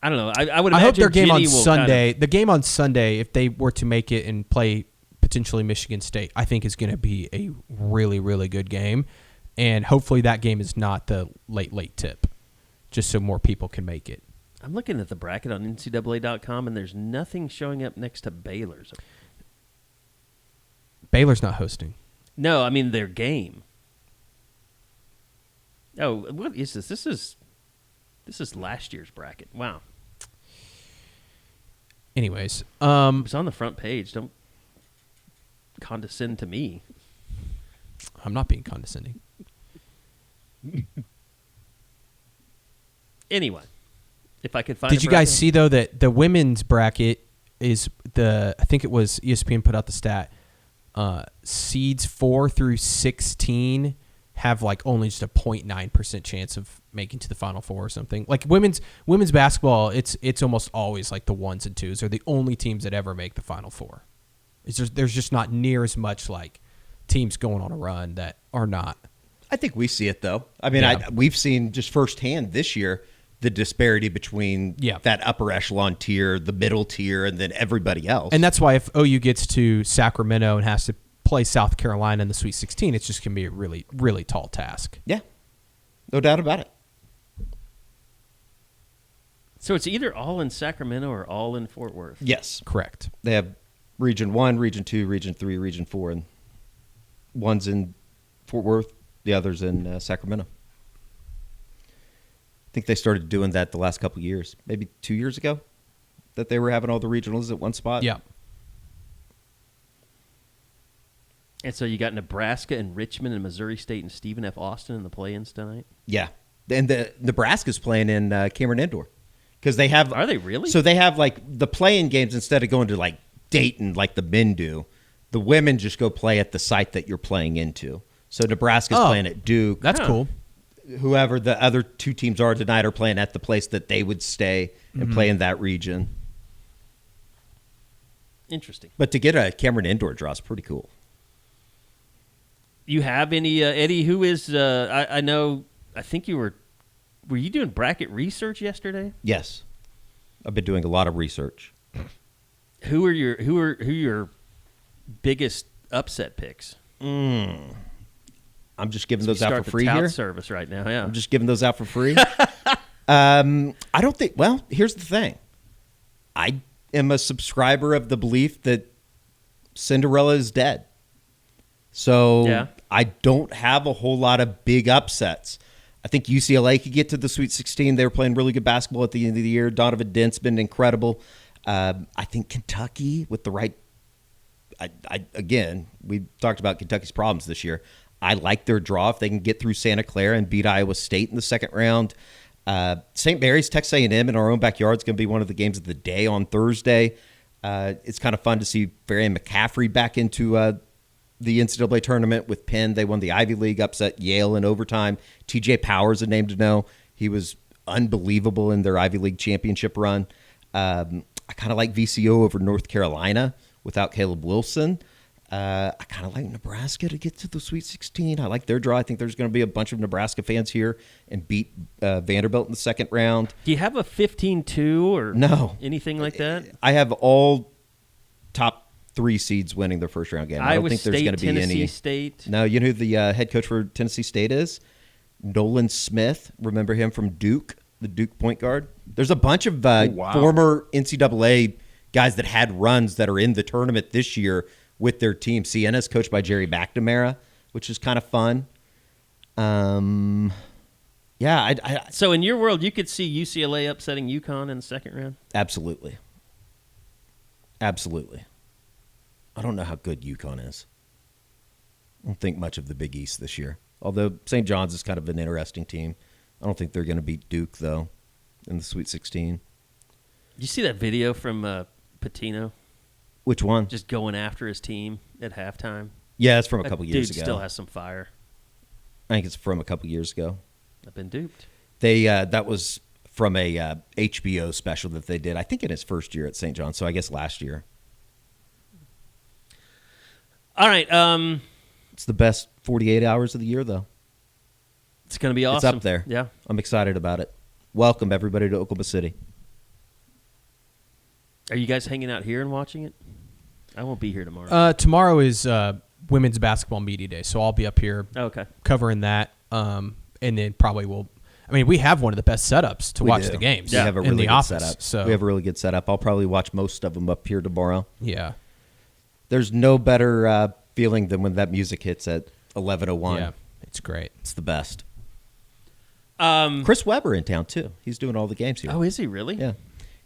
I don't know. I would imagine I hope their game Ginny on Sunday, the game on Sunday, if they were to make it and play potentially Michigan State, I think is going to be a really, really good game. And hopefully that game is not the late tip, just so more people can make it. I'm looking at the bracket on NCAA.com, and there's nothing showing up next to Baylor's. Baylor's not hosting. No, I mean their game. Oh, what is this? This is last year's bracket. Wow. Anyways, it's on the front page. Don't condescend to me. I'm not being condescending. Anyway, if I could find. Did you guys see though that the women's bracket is I think it was ESPN put out the stat. Seeds 4 through 16 have like only just a 0.9% chance of making to the Final Four or something. Like women's basketball, it's almost always like the 1s and 2s are the only teams that ever make the Final Four. There's just not near as much like teams going on a run that are not. I think we see it though. I mean, we've seen just firsthand this year the disparity between that upper echelon tier, the middle tier, and then everybody else. And that's why if OU gets to Sacramento and has to play South Carolina in the Sweet 16, it's just going to be a really, really tall task. Yeah, no doubt about it. So it's either all in Sacramento or all in Fort Worth? Yes. Correct. They have Region 1, Region 2, Region 3, Region 4, and one's in Fort Worth, the other's in Sacramento. I think they started doing that the last couple of years, maybe 2 years ago, that they were having all the regionals at one spot. Yeah. And so you got Nebraska and Richmond and Missouri State and Stephen F. Austin in the play-ins tonight? Yeah. And the Nebraska's playing in Cameron Indoor. Because they have... Are they really? So they have, like, the play-in games, instead of going to, like, Dayton like the men do, the women just go play at the site that you're playing into. So Nebraska's playing at Duke. That's cool. Whoever the other two teams are tonight are playing at the place that they would stay and play in that region. Interesting. But to get a Cameron Indoor draw is pretty cool. You have any, Eddie, who is, I know, I think were you doing bracket research yesterday? Yes. I've been doing a lot of research. Who are your biggest upset picks? I'm just giving those out for free here. Service right now, yeah. I'm just giving those out for free. I don't think. Well, here's the thing. I am a subscriber of the belief that Cinderella is dead. So I don't have a whole lot of big upsets. I think UCLA could get to the Sweet 16. They were playing really good basketball at the end of the year. Donovan Dent's been incredible. I think Kentucky with the right. Again, we talked about Kentucky's problems this year. I like their draw if they can get through Santa Clara and beat Iowa State in the second round. St. Mary's, Texas A&M in our own backyard is going to be one of the games of the day on Thursday. It's kind of fun to see Varian McCaffrey back into the NCAA tournament with Penn. They won the Ivy League, upset Yale in overtime. TJ Powers, a name to know. He was unbelievable in their Ivy League championship run. I kind of like VCO over North Carolina without Caleb Wilson. I kind of like Nebraska to get to the Sweet 16. I like their draw. I think there's going to be a bunch of Nebraska fans here and beat Vanderbilt in the second round. Do you have a 15-2 or no anything like that? I have all top 3 seeds winning their first round game. I don't think there's going to be Tennessee any. State. No, you know who the head coach for Tennessee State is? Nolan Smith. Remember him from Duke, the Duke point guard? There's a bunch of former NCAA guys that had runs that are in the tournament this year with their team. Siena's coached by Jerry McNamara, which is kind of fun. So in your world, you could see UCLA upsetting UConn in the second round? Absolutely. Absolutely. I don't know how good UConn is. I don't think much of the Big East this year. Although St. John's is kind of an interesting team. I don't think they're going to beat Duke, though, in the Sweet 16. Did you see that video from Patino? Which one? Just going after his team at halftime. Yeah, it's from a couple years ago. Dude still has some fire. I think it's from a couple years ago. I've been duped. That was from a HBO special that they did, I think in his first year at St. John's, so I guess last year. All right. It's the best 48 hours of the year, though. It's going to be awesome. It's up there. Yeah. I'm excited about it. Welcome, everybody, to Oklahoma City. Are you guys hanging out here and watching it? I won't be here tomorrow. Tomorrow is Women's Basketball Media Day, so I'll be up here covering that. And then probably we have one of the best setups to watch the games. We have a really good setup. So we have a really good setup. I'll probably watch most of them up here tomorrow. Yeah. There's no better feeling than when that music hits at 11:01. Yeah, it's great. It's the best. Chris Webber in town, too. He's doing all the games here. Oh, is he really? Yeah.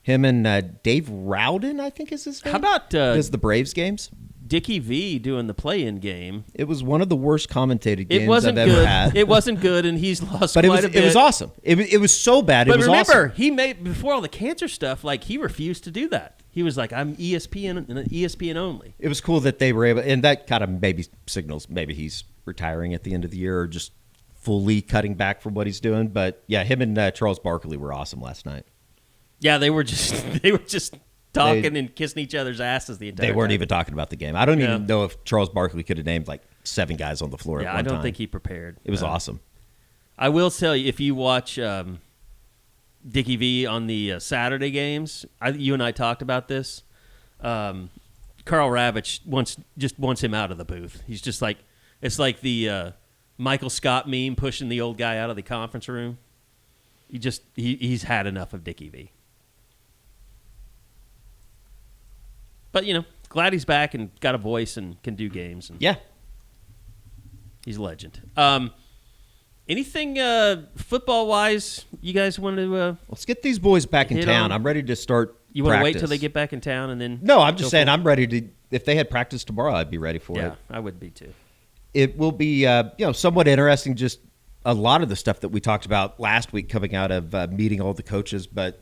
Him and Dave Rowden, I think is his name. How about does the Braves games? Dickie V doing the play-in game. It was one of the worst commentated games I've ever had. It wasn't good, and he's lost but quite a bit. It was awesome. It was so bad. But it was remember, awesome. he made before all the cancer stuff. Like he refused to do that. He was like, "I'm ESPN and ESPN only." It was cool that they were able, and that kind of maybe signals maybe he's retiring at the end of the year or just fully cutting back from what he's doing. But yeah, him and Charles Barkley were awesome last night. Yeah, they were just talking and kissing each other's asses the entire time. They weren't even talking about the game. I don't even know if Charles Barkley could have named like 7 guys on the floor at one time. I don't think he prepared. It was awesome. I will tell you, if you watch Dickie V on the Saturday games, you and I talked about this. Carl Ravitch wants him out of the booth. He's just like, it's like the Michael Scott meme pushing the old guy out of the conference room. He's had enough of Dickie V. But, glad he's back and got a voice and can do games. And yeah. He's a legend. Anything football-wise you guys want to let's get these boys back in town. I'm ready to start You want to wait till they get back in town and then... No, I'm just saying I'm ready to... If they had practice tomorrow, I'd be ready for it. Yeah, I would be too. It will be somewhat interesting, just a lot of the stuff that we talked about last week coming out of meeting all the coaches, but...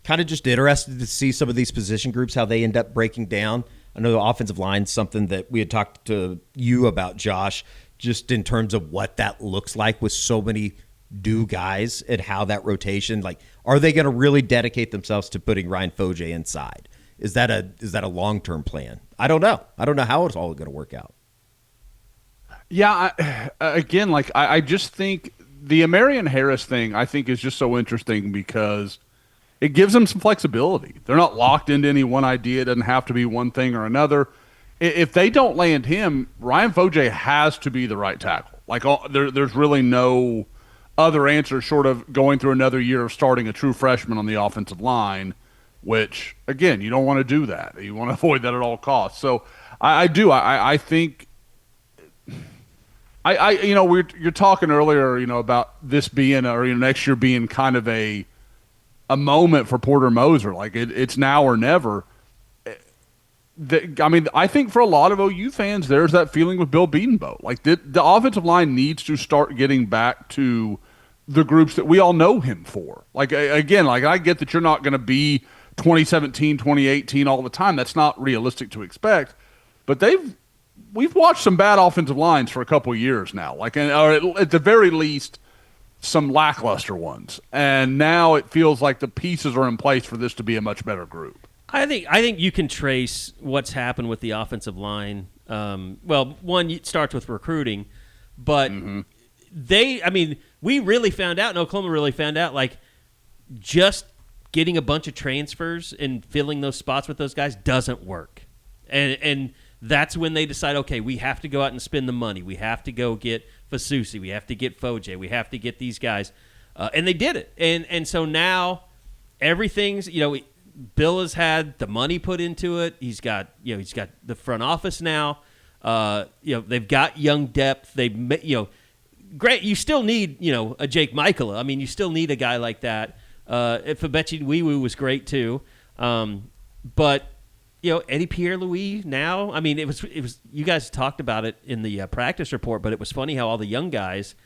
kind of just interested to see some of these position groups, how they end up breaking down. I know the offensive line is something that we had talked to you about, Josh, just in terms of what that looks like with so many new guys and how that rotation, like, are they going to really dedicate themselves to putting Ryan Foje inside? Is that a long-term plan? I don't know. I don't know how it's all going to work out. Yeah, I just think the Amarian Harris thing, I think, is just so interesting because it gives them some flexibility. They're not locked into any one idea. It doesn't have to be one thing or another. If they don't land him, Ryan Foje has to be the right tackle. Like, there's really no other answer short of going through another year of starting a true freshman on the offensive line, which, again, you don't want to do that. You want to avoid that at all costs. So I think you're talking earlier, about this being next year being kind of a moment for Porter Moser. Like it's now or never. I think for a lot of OU fans, there's that feeling with Bill Bedenbaugh. Like the offensive line needs to start getting back to the groups that we all know him for. Like, again, like I get that you're not going to be 2017, 2018 all the time. That's not realistic to expect. But we've watched some bad offensive lines for a couple of years now, like, or at the very least, some lackluster ones. And now it feels like the pieces are in place for this to be a much better group. I think you can trace what's happened with the offensive line. One, it starts with recruiting, but we really found out, and Oklahoma really found out, like, just getting a bunch of transfers and filling those spots with those guys doesn't work. And that's when they decide, okay, we have to go out and spend the money. We have to go get Fasusi. We have to get Foje. We have to get these guys. And they did it. And so now everything's, Bill has had the money put into it. He's got the front office now. They've got young depth. Great. You still need, a Jake Michaela. I mean, you still need a guy like that. Fabechi Wiwu was great too. But Eddie Pierre-Louis now, I mean, it was you guys talked about it in the practice report, but it was funny how all the young guys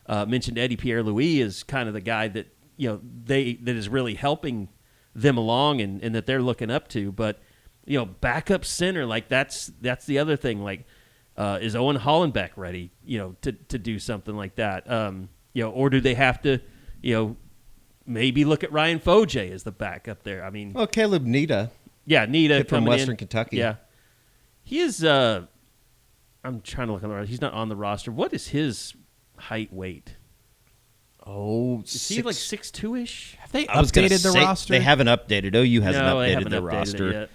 mentioned Eddie Pierre-Louis as kind of the guy that, that is really helping them along and that they're looking up to. But, backup center, like that's the other thing. Like, is Owen Hollenbeck ready, to do something like that? Or do they have to, maybe look at Ryan Foje as the backup there? I mean, well, Caleb Nita. Yeah, Nita from Western Kentucky. Yeah, he is. I'm trying to look on the roster. He's not on the roster. What is his height, weight? Oh, is he like 6'2"-ish? Have they updated the roster? They haven't updated. OU hasn't updated their roster yet.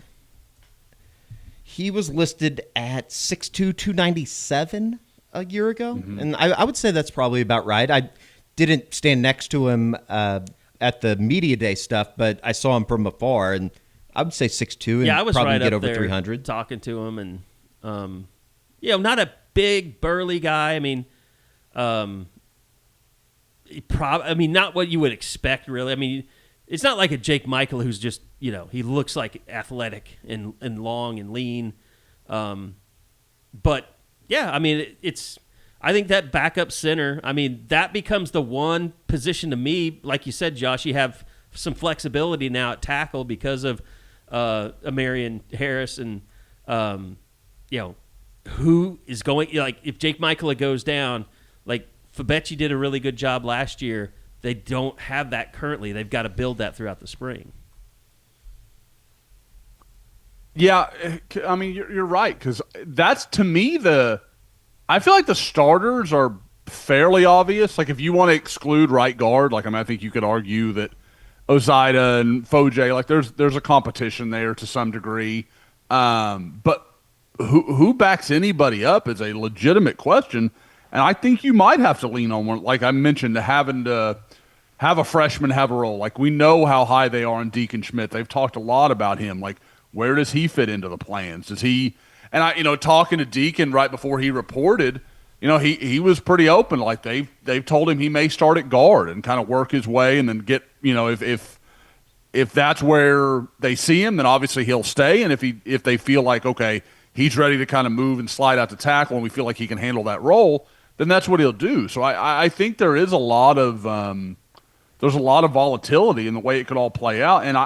He was listed at 6'2", 297 a year ago, and I would say that's probably about right. I didn't stand next to him at the media day stuff, but I saw him from afar, and I would say 6'2", and I was probably right get up over there 300. Talking to him, and not a big burly guy. I mean, not what you would expect, really. I mean, it's not like a Jake Michael who's just, he looks like athletic and long and lean. But yeah, I mean, I think that backup center, I mean, that becomes the one position to me. Like you said, Josh, you have some flexibility now at tackle because of Amarian Harris and, who is going, like, if Jake Michaela goes down, like, Fabechi did a really good job last year. They don't have that currently. They've got to build that throughout the spring. Yeah, I mean, you're right, because that's, to me, I feel like the starters are fairly obvious. Like, if you want to exclude right guard, like, I think you could argue that Ozida and Foje, like, there's a competition there to some degree. But who backs anybody up is a legitimate question. And I think you might have to lean on one, like I mentioned, having to have a freshman have a role. Like, we know how high they are on Deacon Schmidt. They've talked a lot about him. Like, where does he fit into the plans? Does he – and talking to Deacon right before he reported, he was pretty open. Like, they've told him he may start at guard and kind of work his way and then get, if that's where they see him, then obviously he'll stay. And if they feel like, okay, he's ready to kind of move and slide out to tackle and we feel like he can handle that role, then that's what he'll do. So I think there is a lot of there's a lot of volatility in the way it could all play out. And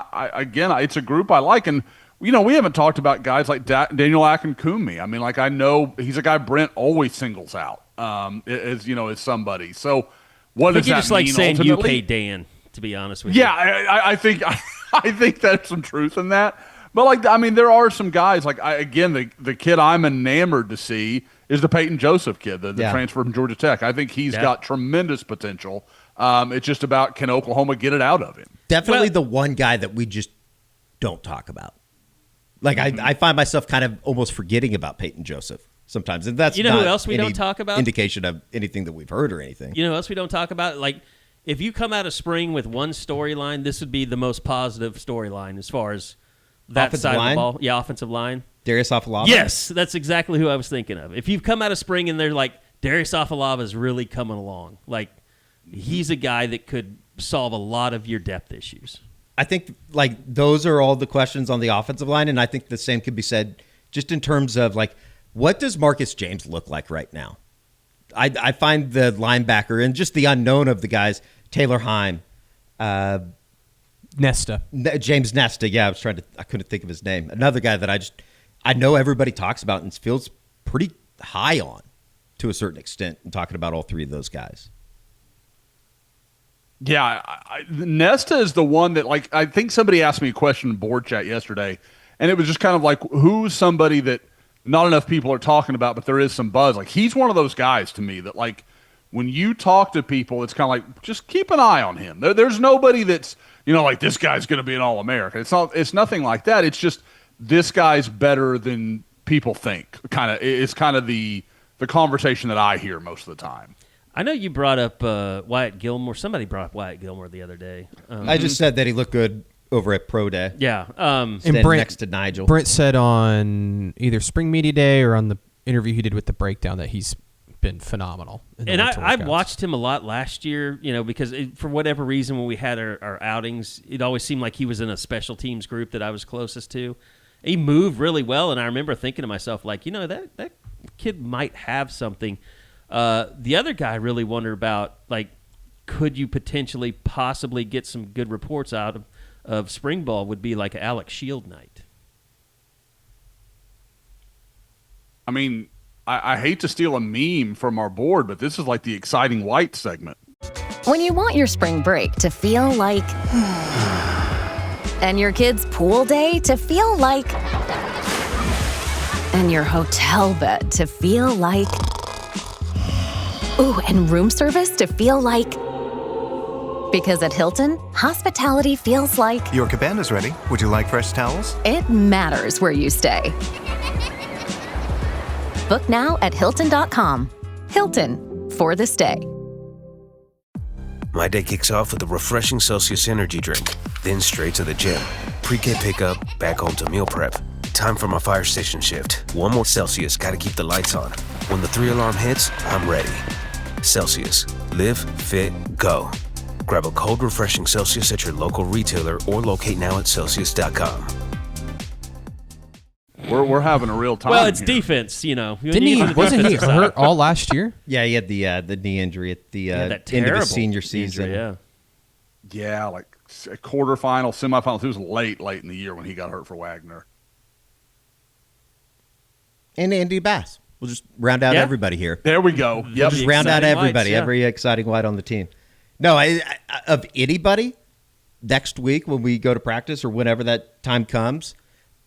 it's a group I like. And we haven't talked about guys like Daniel Akinkunmi. I mean, like, I know he's a guy Brent always singles out as somebody. So what does that mean? Just like saying ultimately? UK Dan, to be honest with you. Yeah, I think there's some truth in that. But, like, I mean, there are some guys, like, the kid I'm enamored to see is the Peyton Joseph kid, the transfer from Georgia Tech. I think he's got tremendous potential. It's just about, can Oklahoma get it out of him? Definitely the one guy that we just don't talk about. Like, I find myself kind of almost forgetting about Peyton Joseph sometimes. And that's who else we don't talk about? Indication of anything that we've heard or anything. You know who else we don't talk about? Like, if you come out of spring with one storyline, this would be the most positive storyline as far as that offensive side line? of the ball. Yeah, offensive line. Darius Afalava? Yes, that's exactly who I was thinking of. If you've come out of spring and they're like, Darius Afalava is really coming along. Like, he's a guy that could solve a lot of your depth issues. I think, like, those are all the questions on the offensive line, and I think the same could be said just in terms of, like, what does Marcus James look like right now? I find the linebacker and just the unknown of the guys, Taylor Heim, Nesta. James Nesta. Yeah, I couldn't think of his name. Another guy that I know everybody talks about and feels pretty high on to a certain extent in talking about all three of those guys. Yeah, Nesta is the one that, like, I think somebody asked me a question in board chat yesterday, and it was just kind of like, who's somebody that not enough people are talking about, but there is some buzz. Like, he's one of those guys to me that, like, when you talk to people, it's kind of like, just keep an eye on him. There's nobody that's, like, this guy's going to be an All-American. It's nothing like that. It's just this guy's better than people think. It's kind of the conversation that I hear most of the time. I know you brought up Wyatt Gilmore. Somebody brought up Wyatt Gilmore the other day. I just said that he looked good over at Pro Day. Yeah. And Brent, next to Nigel. Brent said on either Spring Media Day or on the interview he did with The Breakdown that he's been phenomenal. And I watched him a lot last year, because for whatever reason when we had our outings, it always seemed like he was in a special teams group that I was closest to. He moved really well, and I remember thinking to myself, like, that kid might have something. The other guy I really wonder about, like, could you potentially possibly get some good reports out of spring ball would be like Alex Shield night. I mean, I hate to steal a meme from our board, but this is like the exciting white segment. When you want your spring break to feel like... and your kids' pool day to feel like... and your hotel bed to feel like... ooh, and room service to feel like... because at Hilton, hospitality feels like... Your cabana's ready. Would you like fresh towels? It matters where you stay. Book now at Hilton.com. Hilton, for the stay. My day kicks off with a refreshing Celsius energy drink, then straight to the gym. Pre-K pickup, back home to meal prep. Time for my fire station shift. One more Celsius, gotta keep the lights on. When the 3-alarm hits, I'm ready. Celsius. Live, fit, go. Grab a cold, refreshing Celsius at your local retailer or locate now at Celsius.com. We're having a real time. Well, it's here. Defense, Didn't he? Wasn't he hurt all last year? Yeah, he had the knee injury at the that end of his terrible senior season. injury, Yeah, like a quarterfinal, semifinal. It was late in the year when he got hurt for Wagner. And Andy Bass. We'll just round out everybody here. There we go. Yep. Just round out everybody. Whites, Every exciting white on the team. No, I of anybody next week when we go to practice or whenever that time comes,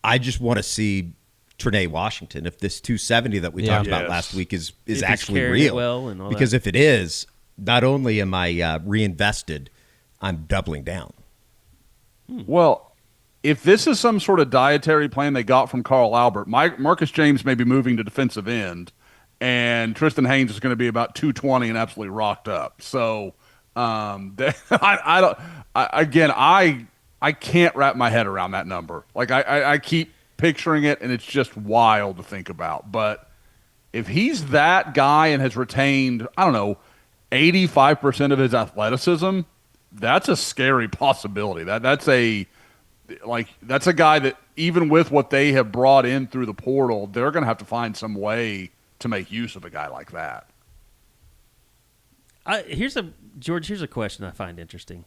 I just want to see Trinae Washington. If this 270 that we talked about last week is actually real, well and all because that. if it is, not only am I reinvested, I'm doubling down. Well, if this is some sort of dietary plan they got from Carl Albert, Marcus James may be moving to defensive end, and Tristan Haynes is going to be about 220 and absolutely rocked up. So, I can't wrap my head around that number. Like I keep picturing it, and it's just wild to think about. But if he's that guy and has retained, 85% of his athleticism, that's a scary possibility. That's a guy that even with what they have brought in through the portal, they're going to have to find some way to make use of a guy like that. Here's a question I find interesting.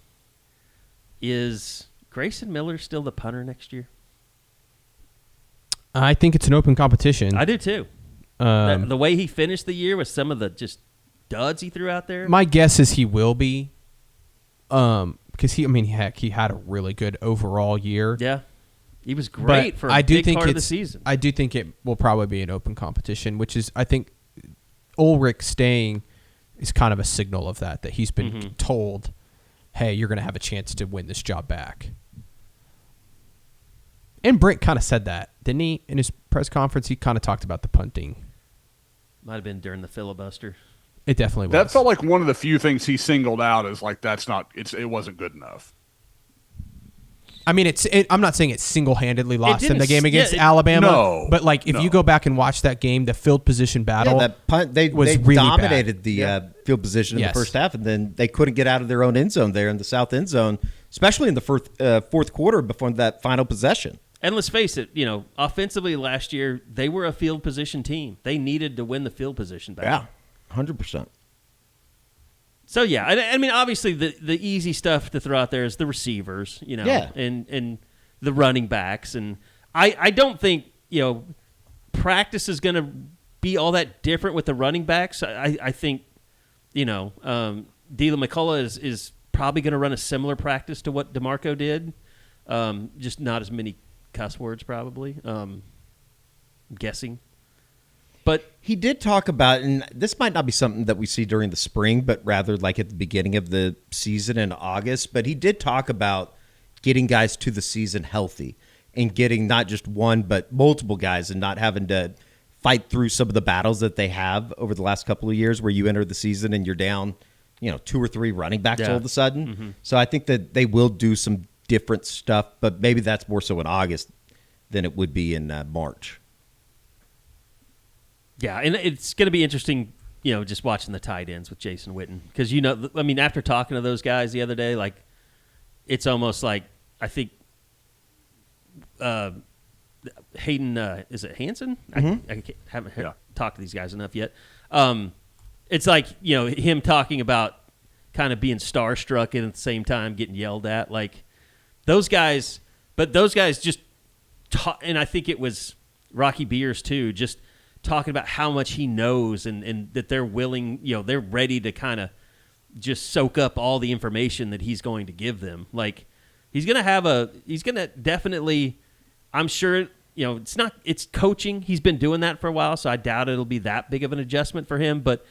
Is Grayson Miller still the punter next year? I think it's an open competition. I do too. The way he finished the year with some of the just duds he threw out there. My guess is he will be. Because he had a really good overall year. Yeah, he was great for a big part of the season. I do think it will probably be an open competition, which is, I think, Ulrich staying is kind of a signal of that he's been told, hey, you're going to have a chance to win this job back. And Brent kind of said that, didn't he? In his press conference, he kind of talked about the punting. Might have been during the filibuster. It definitely was. That felt like one of the few things he singled out as like, it wasn't good enough. I mean, I'm not saying it single-handedly lost in the game against Alabama. No, but like if you go back and watch that game, the field position battle, that punt, they really dominated bad. the field position in the first half, and then they couldn't get out of their own end zone there in the south end zone, especially in the fourth quarter before that final possession. And let's face it, offensively last year, they were a field position team. They needed to win the field position battle. Yeah. 100%. So, yeah, I mean, obviously the easy stuff to throw out there is the receivers, and the running backs. And I don't think, practice is going to be all that different with the running backs. I think, Deland McCullough is probably going to run a similar practice to what DeMarco did, just not as many cuss words probably, I'm guessing. But he did talk about, and this might not be something that we see during the spring, but rather like at the beginning of the season in August, but he did talk about getting guys to the season healthy and getting not just one, but multiple guys and not having to fight through some of the battles that they have over the last couple of years where you enter the season and you're down, 2 or 3 running backs all of a sudden. Mm-hmm. So I think that they will do some different stuff, but maybe that's more so in August than it would be in March. Yeah, and it's going to be interesting, just watching the tight ends with Jason Witten. Because, after talking to those guys the other day, like, it's almost like, I think, Hayden, is it Hansen? Mm-hmm. I haven't talked to these guys enough yet. It's like, him talking about kind of being starstruck and at the same time getting yelled at. Like, those guys just and I think it was Rocky Beers too, just talking about how much he knows and that they're willing, they're ready to kind of just soak up all the information that he's going to give them. Like, he's going to definitely, I'm sure, it's coaching. He's been doing that for a while, so I doubt it'll be that big of an adjustment for him, but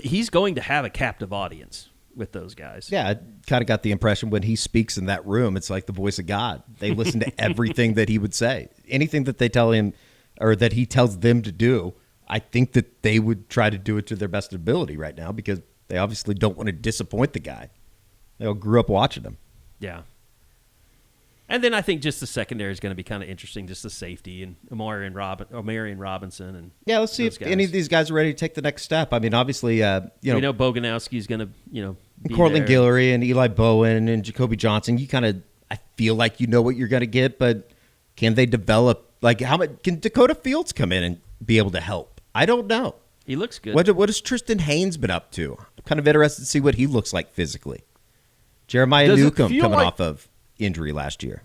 he's going to have a captive audience with those guys. Yeah, I kind of got the impression when he speaks in that room, it's like the voice of God. They listen to everything that he would say. Anything that they tell him or that he tells them to do, I think that they would try to do it to their best ability right now because they obviously don't want to disappoint the guy. They all grew up watching him. Yeah. And then I think just the secondary is going to be kind of interesting, just the safety and Omarion Robinson. And yeah, let's see if any of these guys are ready to take the next step. I mean, obviously, we know Boganowski's going to, be Cortland there. Guillory and Eli Bowen and Jacoby Johnson. You kind of, I feel like you know what you're going to get, but can they develop? Like, how much can Dakota Fields come in and be able to help? I don't know. He looks good. What has Tristan Haynes been up to? I'm kind of interested to see what he looks like physically. Jeremiah Newcomb coming off of injury last year.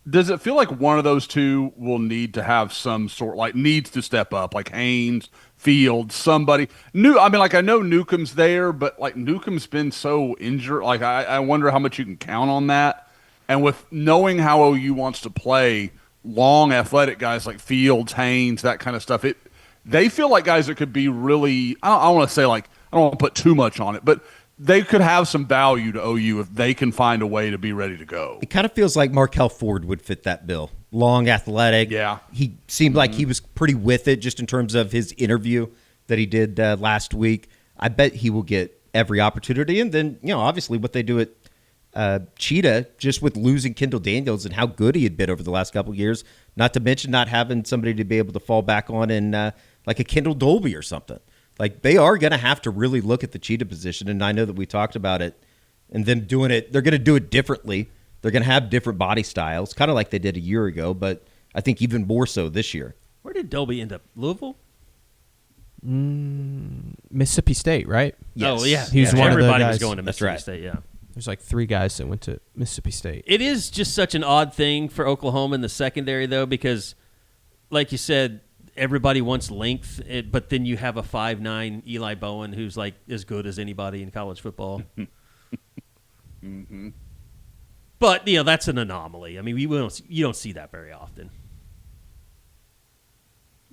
Does it feel like one of those two will need to have some sort, needs to step up, like Haynes, Fields, somebody? I know Newcomb's there, but, Newcomb's been so injured. I wonder how much you can count on that. And with knowing how OU wants to play, long, athletic guys like Fields, Haynes, that kind of stuff, they feel like guys that could be really, I don't want to say, I don't want to put too much on it, but they could have some value to OU if they can find a way to be ready to go. It kind of feels like Markel Ford would fit that bill. Long, athletic. Yeah. He seemed like he was pretty with it just in terms of his interview that he did last week. I bet he will get every opportunity. And then, obviously what they do at Cheetah, just with losing Kendall Daniels and how good he had been over the last couple of years, not to mention not having somebody to be able to fall back on in like a Kendall Dolby or something. Like, they are going to have to really look at the Cheetah position, and I know that we talked about it, and them doing it, they're going to do it differently. They're going to have different body styles, kind of like they did a year ago, but I think even more so this year. Where did Dolby end up? Louisville? Mississippi State, right? Yes. Oh, yeah. He was one of the Everybody guys. was going to Mississippi right. State, yeah. There's 3 guys that went to Mississippi State. It is just such an odd thing for Oklahoma in the secondary, though, because, like you said, everybody wants length, but then you have a 5'9" Eli Bowen who's as good as anybody in college football. Mm-hmm. But that's an anomaly. I mean, you don't see that very often.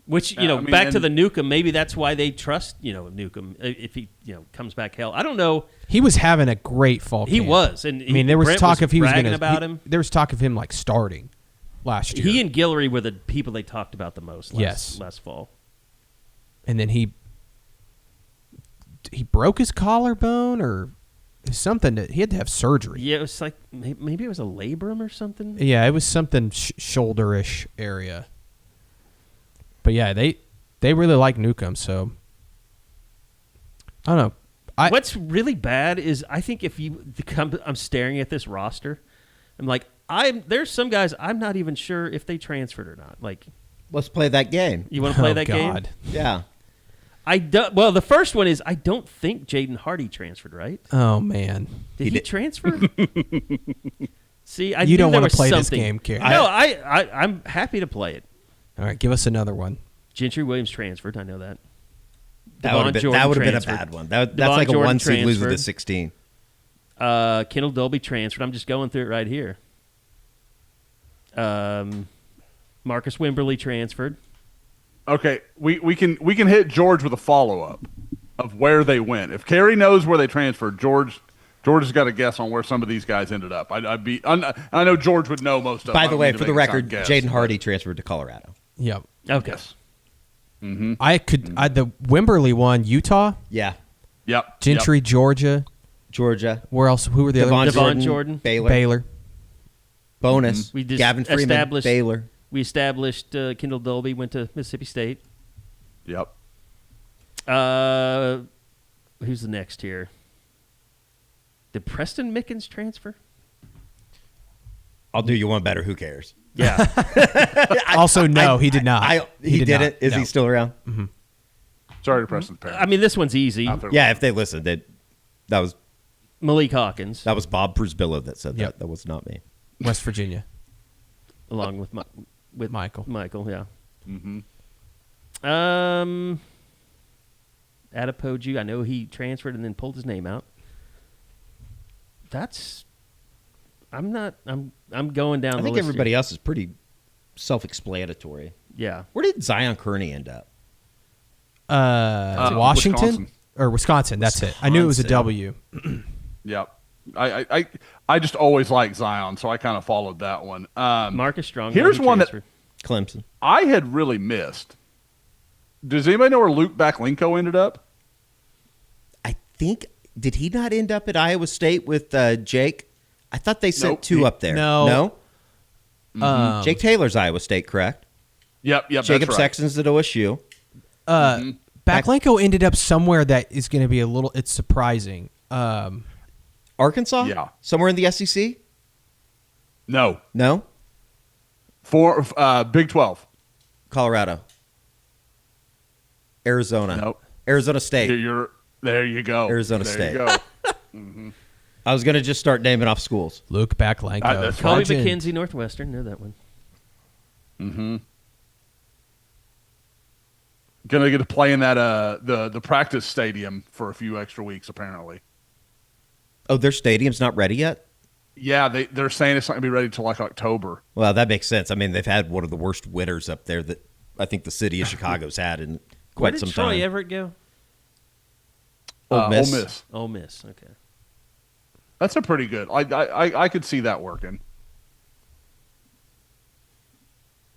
Which back to the Newcomb, maybe that's why they trust Newcomb if he comes back hell. I don't know. He was having a great fall camp. He was, and there was talk of he was bragging about him. There was talk of him starting last year. He and Guillory were the people they talked about the most last fall. And then he broke his collarbone or something. That he had to have surgery. Yeah, it was maybe it was a labrum or something. Yeah, it was something shoulder-ish area. But yeah, they really like Newcomb, so I don't know. What's really bad is I think if I'm staring at this roster, I'm like, there's some guys I'm not even sure if they transferred or not. Like, let's play that game. You want to play that game? Yeah. Well, the first one is I don't think Jaden Hardy transferred, right? Oh man, Did he transfer? See, you don't want to play this game, Carey. No, I'm happy to play it. All right, give us another one. Gentry Williams transferred. I know that. That would have been a bad one. That's like a 1 seed loser to 16. Kendall Dolby transferred. I'm just going through it right here. Marcus Wimberly transferred. Okay, we can hit George with a follow-up of where they went. If Carey knows where they transferred, George has got a guess on where some of these guys ended up. I know George would know most of them. By the way, for the record, Jaden Hardy transferred to Colorado. Yep. Okay. Yes. Mm-hmm. The Wimberly one, Utah. Yeah. Yep. Gentry, Georgia. Where else? Who were the other? Devon Jordan. Baylor. Bonus. We just Gavin Freeman, Baylor. We established Kendall Dolby went to Mississippi State. Yep. Who's the next here? Did Preston Mickens transfer? I'll do you one better. Who cares? Yeah. Also, no, he did not. He didn't. Not. Is he still around? Mm-hmm. Sorry to Preston's parents. I mean, this one's easy. Yeah, if they listened, that was Malik Hawkins. That was Bob Prusbillo that said that. That was not me. West Virginia. Along with Michael. Michael, yeah. Mm-hmm. Adepoju, I know he transferred and then pulled his name out. I'm going down. I think everybody else is pretty self-explanatory. Yeah. Where did Zion Kearney end up? Washington or Wisconsin. That's it. I knew it was a W. Yep. I just always liked Zion, so I kind of followed that one. Marcus Strong. Here's one that Clemson. I had really missed. Does anybody know where Luke Baklenko ended up? I think, did he not end up at Iowa State with Jake? I thought they sent two up there. No. Mm-hmm. Jake Taylor's Iowa State, correct? Yep. Jacob that's right. Sexton's at OSU. Baklenko ended up somewhere that is going to be it's surprising. Arkansas? Yeah. Somewhere in the SEC? No. For Big 12. Colorado. Arizona. Nope. Arizona State. There you go. Arizona there State. You go. Mm-hmm. I was going to just start naming off schools. Luke Baklenko. Kobe McKenzie, Northwestern. Know that one. Mm-hmm. Gonna get to play in that the practice stadium for a few extra weeks, apparently. Oh, their stadium's not ready yet? Yeah, they're saying it's not gonna be ready till like October. Well, that makes sense. I mean, they've had one of the worst winters up there that I think the city of Chicago's had in quite some time. Where did Troy Everett go? Ole Miss. Ole Miss. Okay. That's a pretty good. I could see that working.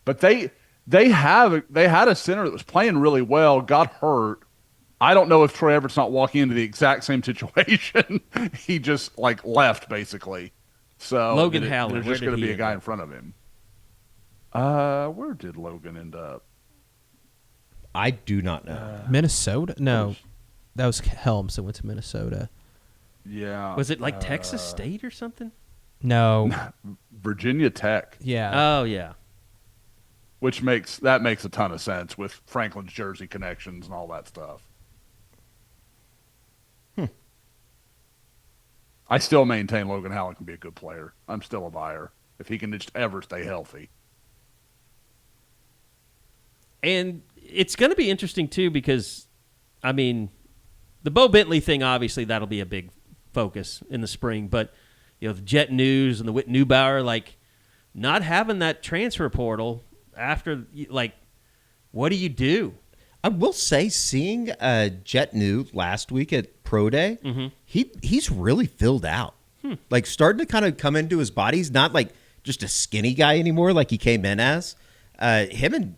But they had a center that was playing really well, got hurt. I don't know if Troy Everett's not walking into the exact same situation. He just left basically. So Logan Howland. There's just going to be a guy in front of him. Where did Logan end up? I do not know. Minnesota? No, that was Helms that went to Minnesota. Yeah. Was it Texas State or something? No. Virginia Tech. Yeah. Oh yeah. Which makes a ton of sense with Franklin's jersey connections and all that stuff. I still maintain Logan Howland can be a good player. I'm still a buyer if he can just ever stay healthy. And it's going to be interesting too because, I mean, the Bo Bentley thing, obviously that'll be a big focus in the spring. But the Jet News and the Whit Neubauer, not having that transfer portal after, what do you do? I will say, seeing Jet New last week at Pro Day, he's really filled out. Starting to kind of come into his body. He's not just a skinny guy anymore like he came in as. Him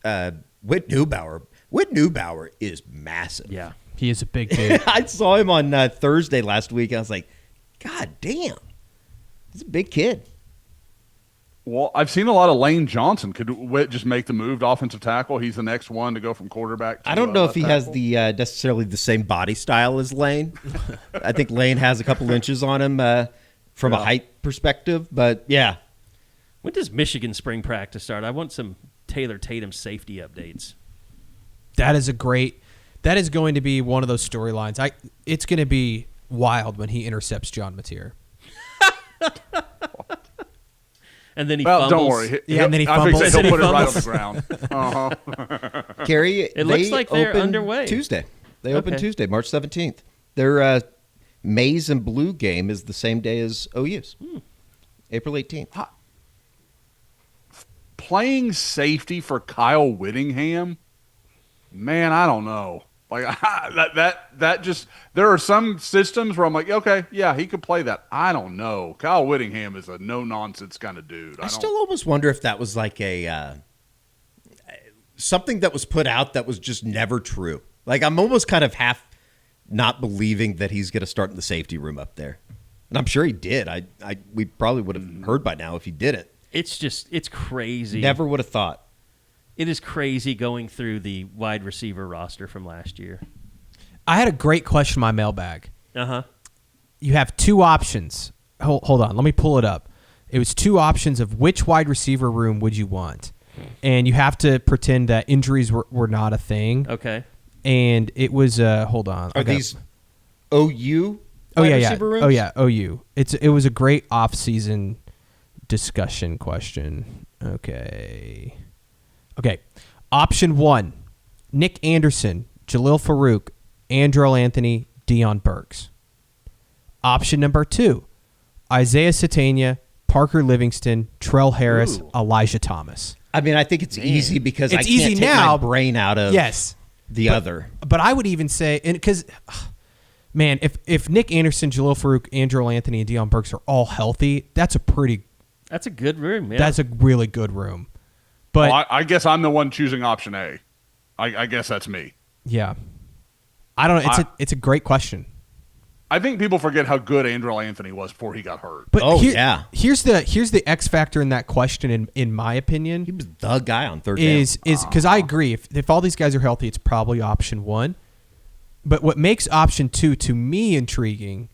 and Whit Neubauer. Whit Neubauer is massive. Yeah. He is a big dude. I saw him on Thursday last week. I was like, God damn. He's a big kid. Well, I've seen a lot of Lane Johnson. Could Whit just make the move to offensive tackle? He's the next one to go from quarterback to I don't know if he tackle. has the necessarily the same body style as Lane. I think Lane has a couple inches on him from a height perspective, but yeah. When does Michigan spring practice start? I want some Taylor Tatum safety updates. That is a great That is going to be one of those storylines. It's going to be wild when he intercepts John Mateer. And then he fumbles. Don't worry. And then he fumbles. He'll put it right on the ground. Uh-huh. Carey, it looks like they're underway. Tuesday. They open Tuesday, March 17th. Their maize and blue game is the same day as OU's, April 18th. Playing safety for Kyle Whittingham, man, I don't know. Like that just, there are some systems where I'm like, okay, yeah, he could play that. I don't know. Kyle Whittingham is a no nonsense kind of dude. I still almost wonder if that was like a something that was put out that was just never true. Like I'm almost kind of half not believing that he's going to start in the safety room up there, and I'm sure he did. We probably would have heard by now if he didn't. It's crazy. Never would have thought. It is crazy going through the wide receiver roster from last year. I had a great question in my mailbag. Uh-huh. You have two options. Hold on. Let me pull it up. It was two options of which wide receiver room would you want. And you have to pretend that injuries were not a thing. Okay. And it was, hold on. Are these OU receiver rooms? Oh, yeah, OU. It was a great off-season discussion question. Okay. Option 1, Nick Anderson, Jalil Farouk, Andrel Anthony, Deion Burks. Option number 2, Isaiah Satania, Parker Livingston, Trell Harris, Elijah Thomas. I mean, I think it's easy because I can't easy take now, my brain out of the other. But I would even say, because, man, if Nick Anderson, Jalil Farouk, Andrel Anthony, and Deion Burks are all healthy, that's a good room. Yeah. That's a really good room. But I guess I'm the one choosing option A. I guess that's me. Yeah. I don't know. It's a great question. I think people forget how good Andrel Anthony was before he got hurt. But here's the X factor in that question, in my opinion. He was the guy on third down. Is because I agree. If all these guys are healthy, it's probably option 1. But what makes option 2 to me intriguing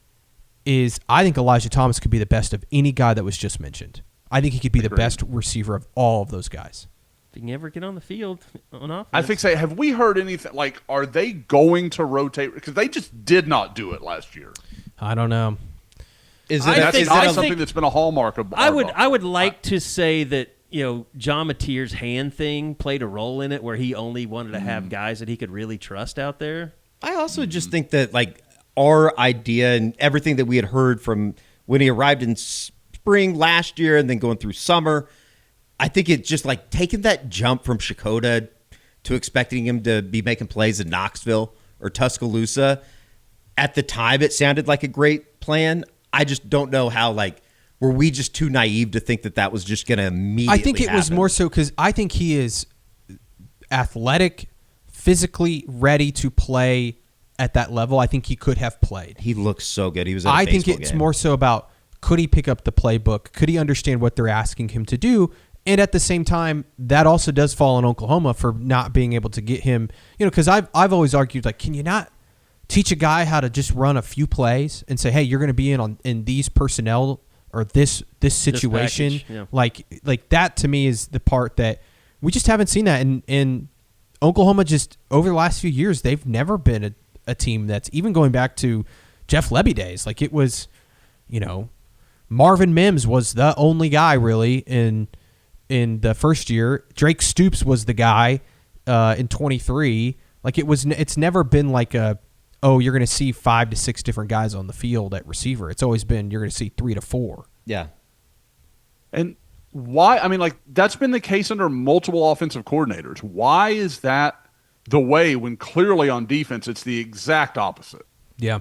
is I think Elijah Thomas could be the best of any guy that was just mentioned. I think he could be the best receiver of all of those guys. If he can ever get on the field on offense. I think have we heard anything, like, are they going to rotate? Because they just did not do it last year. I don't know. That's something that's been a hallmark of I would like to say that, John Mateer's hand thing played a role in it where he only wanted to have guys that he could really trust out there. I also just think that, like, our idea and everything that we had heard from when he arrived in spring last year and then going through summer, I think it's just like taking that jump from Shakota to expecting him to be making plays in Knoxville or Tuscaloosa. At the time, it sounded like a great plan. I just don't know how, like, were we just too naive to think that was just going to immediately I think it was more so because I think he is athletic, physically ready to play at that level. I think he could have played. He looks so good. He was at a I think baseball it's game. more so about, could he pick up the playbook? Could he understand what they're asking him to do? And at the same time, that also does fall on Oklahoma for not being able to get him, because I've always argued, like, can you not teach a guy how to just run a few plays and say, hey, you're going to be in these personnel or this situation? Yeah. Like that to me is the part that we just haven't seen that. And Oklahoma just, over the last few years, they've never been a team that's, even going back to Jeff Lebby days, like it was, Marvin Mims was the only guy really in the first year. Drake Stoops was the guy in 23. Like it's never been like you're going to see 5 to 6 different guys on the field at receiver. It's always been you're going to see 3 to 4. Yeah. And why? I mean, like, that's been the case under multiple offensive coordinators. Why is that the way when clearly on defense it's the exact opposite? Yeah.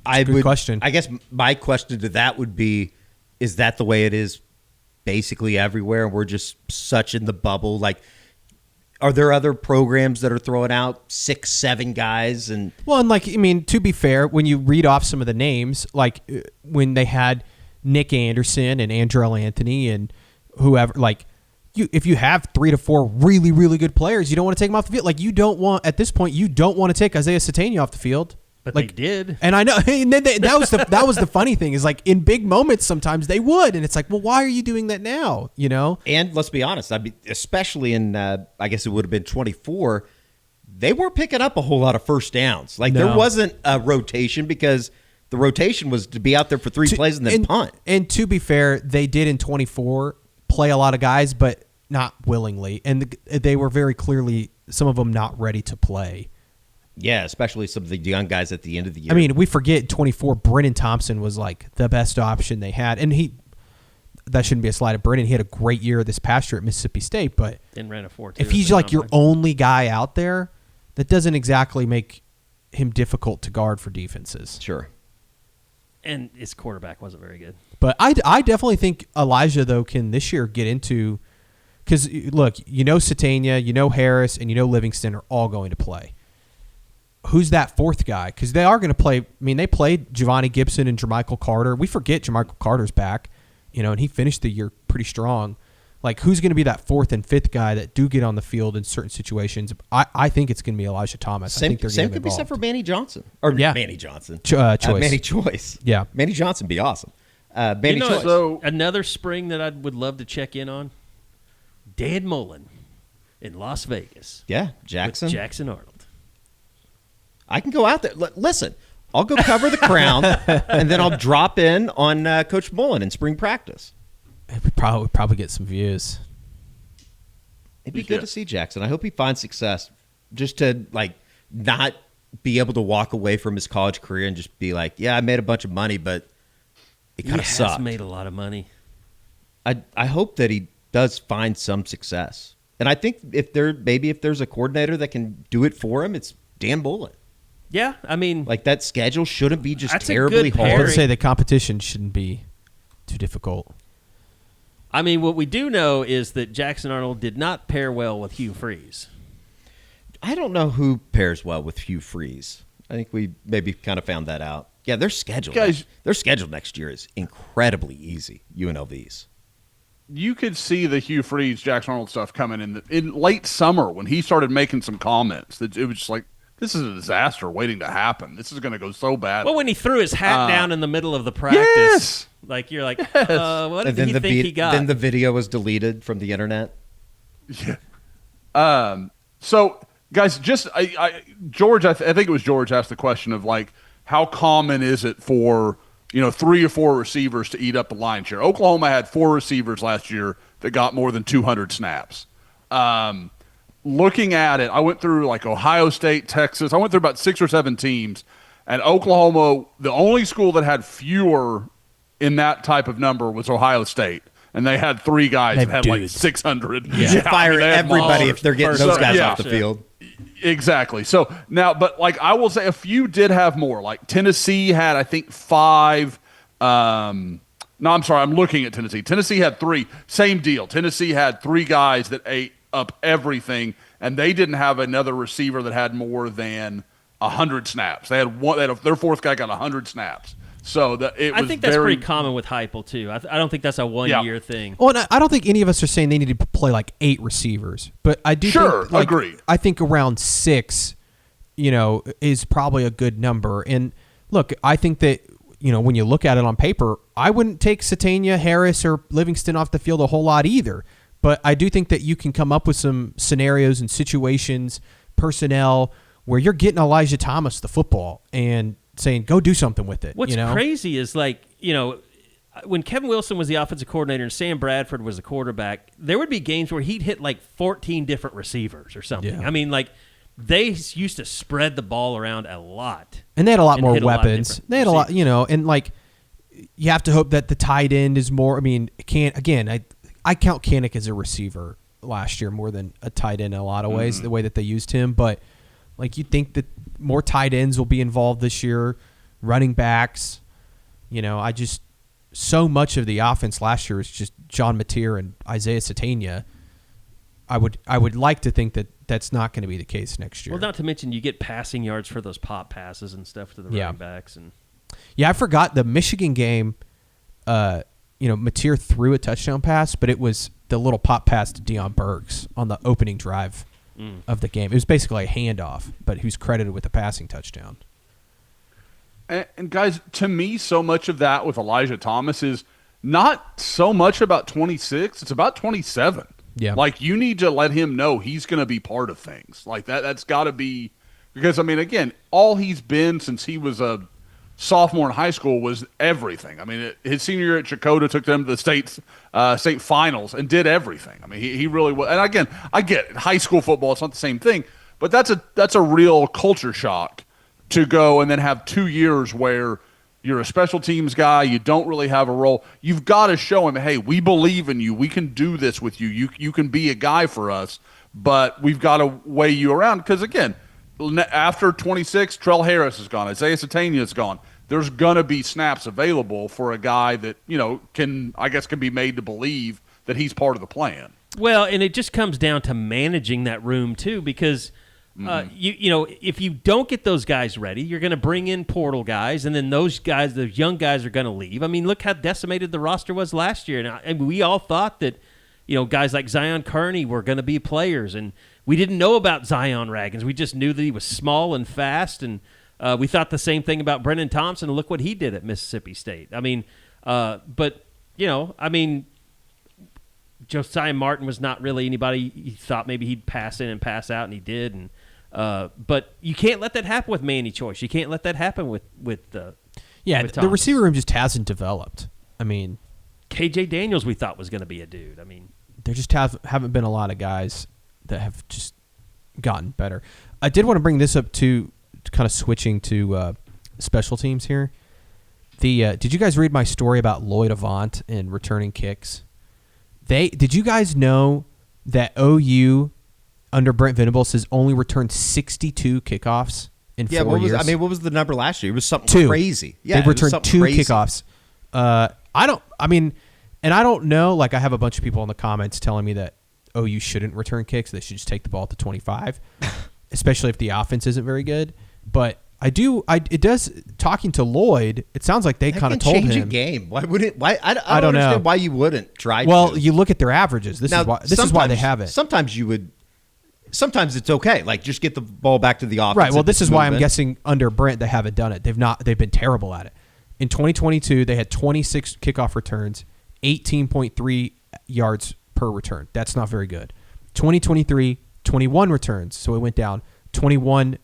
Good question. I guess my question to that would be, is that the way it is basically everywhere, and we're just such in the bubble? Like, are there other programs that are throwing out 6, 7 guys? And to be fair, when you read off some of the names, like when they had Nick Anderson and Andrel Anthony and whoever, like, if you have 3 to 4 really, really good players, you don't want to take them off the field. Like, at this point, you don't want to take Isaiah Satania off the field. But like, they did. And I know, and then that was the funny thing, is like in big moments sometimes they would, and it's like, well, why are you doing that now? And let's be honest, I mean, especially in I guess it would have been 24, they weren't picking up a whole lot of first downs. Like, there wasn't a rotation because the rotation was to be out there for 3 plays and then punt. And to be fair, they did in 24 play a lot of guys, but not willingly. And they were very clearly, some of them not ready to play. Yeah, especially some of the young guys at the end of the year. I mean, we forget 24, Brennan Thompson was like the best option they had. And that shouldn't be a slight at Brennan. He had a great year this past year at Mississippi State, but then ran a 4.2. If he's like your only guy out there, that doesn't exactly make him difficult to guard for defenses. Sure. And his quarterback wasn't very good. But I definitely think Elijah, though, can this year get into – because, look, Satania, Harris, and Livingston are all going to play. Who's that fourth guy? Because they are going to play – I mean, they played Giovanni Gibson and Jermichael Carter. We forget Jermichael Carter's back, and he finished the year pretty strong. Like, who's going to be that fourth and fifth guy that do get on the field in certain situations? I think it's going to be Elijah Thomas. Same could be said for Manny Johnson. Or Manny Johnson. Choice. Manny Choice. Yeah. Manny Johnson would be awesome. Manny Choice. So another spring that I would love to check in on, Dan Mullen in Las Vegas. Yeah, Jackson. With Jackson Arnold. I can go out there. Listen, I'll go cover the Crown, and then I'll drop in on Coach Mullen in spring practice. We'd probably get some views. It'd be good to see Jackson. I hope he finds success. Just to not be able to walk away from his college career and just be like, yeah, I made a bunch of money, but it kind of sucked. He has made a lot of money. I hope that he does find some success. And I think if there's a coordinator that can do it for him, it's Dan Mullen. Yeah, I mean, that schedule shouldn't be just terribly hard. I would say the competition shouldn't be too difficult. I mean, what we do know is that Jackson Arnold did not pair well with Hugh Freeze. I don't know who pairs well with Hugh Freeze. I think we maybe kind of found that out. Yeah, their schedule next year is incredibly easy, UNLV's. You could see the Hugh Freeze, Jackson Arnold stuff coming in late summer when he started making some comments. That it was just like, this is a disaster waiting to happen. This is going to go so bad. Well, when he threw his hat down in the middle of the practice, you're like, what did he think he got? Then the video was deleted from the internet. Yeah. So, guys, George, I think it was George asked the question of how common is it for 3 or 4 receivers to eat up the lion's share? Oklahoma had 4 receivers last year that got more than 200 snaps. Looking at it, I went through Ohio State, Texas. I went through about 6 or 7 teams, and Oklahoma, the only school that had fewer in that type of number was Ohio State, and they had 3 guys that had 600. Yeah. Fire everybody if they're getting those guys off the field. Exactly. So now, but I will say a few did have more. Tennessee had, I think, 5. No, I'm sorry. I'm looking at Tennessee. Tennessee had 3. Same deal. Tennessee had 3 guys that ate up everything, and they didn't have another receiver that had more than 100 snaps. They had one. Their fourth guy got 100 snaps. So I think that's pretty common with Heupel too. I don't think that's a one-year thing. Well, I don't think any of us are saying they need to play 8 receivers, but I do think, agree. I think around 6, is probably a good number. And look, I think that when you look at it on paper, I wouldn't take Satania, Harris, or Livingston off the field a whole lot either. But I do think that you can come up with some scenarios and situations, personnel, where you're getting Elijah Thomas the football and saying, go do something with it. What's crazy is when Kevin Wilson was the offensive coordinator and Sam Bradford was the quarterback, there would be games where he'd hit 14 different receivers or something. Yeah. I mean, they used to spread the ball around a lot. And they had a lot more weapons. They had a lot, and you have to hope that the tight end is more, I count Kanik as a receiver last year more than a tight end in a lot of ways, the way that they used him. But you'd think that more tight ends will be involved this year, running backs. So much of the offense last year is just John Mateer and Isaiah Satania. I would like to think that that's not going to be the case next year. Well, not to mention you get passing yards for those pop passes and stuff to the running backs. Yeah, I forgot the Michigan game. Mateer threw a touchdown pass, but it was the little pop pass to Deion Burks on the opening drive of the game. It was basically a handoff, but he was credited with a passing touchdown. And guys, to me, so much of that with Elijah Thomas is not so much about 26. It's about 27. Yeah. Like, you need to let him know he's going to be part of things. Like, that's got to be – because, I mean, again, all he's been since he was a sophomore in high school was everything. I mean, his senior year at Chakotah took them to the state finals and did everything. I mean, he really was. And, again, I get it. High school football, it's not the same thing. But that's a real culture shock to go and then have 2 years where you're a special teams guy, you don't really have a role. You've got to show him, hey, we believe in you. We can do this with you. You can be a guy for us, but we've got to weigh you around. Because, again, after 26, Trell Harris is gone. Isaiah Satania is gone. There's going to be snaps available for a guy that, can be made to believe that he's part of the plan. Well, and it just comes down to managing that room, too, because – if you don't get those guys ready, you're going to bring in portal guys, and then those young guys are going to leave. I mean, look how decimated the roster was last year. And we all thought that, guys like Zion Carey were going to be players, and we didn't know about Zion Raggins. We just knew that he was small and fast, and we thought the same thing about Brennan Thompson, and look what he did at Mississippi State. I mean, Josiah Martin was not really anybody you thought maybe he'd pass in and pass out, and he did, and but you can't let that happen with Manny Choice. You can't let that happen with the receiver room just hasn't developed. I mean, KJ Daniels we thought was going to be a dude. I mean, there just haven't been a lot of guys that have just gotten better. I did want to bring this up to kind of switching to special teams here. Did you guys read my story about Lloyd Avant and returning kicks? Did you guys know that OU under Brent Venables has only returned 62 kickoffs in 4 years? What was the number last year? It was something crazy. Yeah, they've returned 2 kickoffs. I don't know. Like, I have a bunch of people in the comments telling me that OU shouldn't return kicks. They should just take the ball at the 25, especially if the offense isn't very good. But it does. Talking to Lloyd, it sounds like they kind of told him. Change a game. Why wouldn't? Why I don't understand know why you wouldn't try. Well, you look at their averages. This is why they have it. Sometimes you would. Sometimes it's okay. Like, just get the ball back to the offense. Right. Well, this is why I'm guessing under Brent they haven't done it. They've been terrible at it. In 2022, they had 26 kickoff returns, 18.3 yards per return. That's not very good. 2023, 21 returns, so it went down 21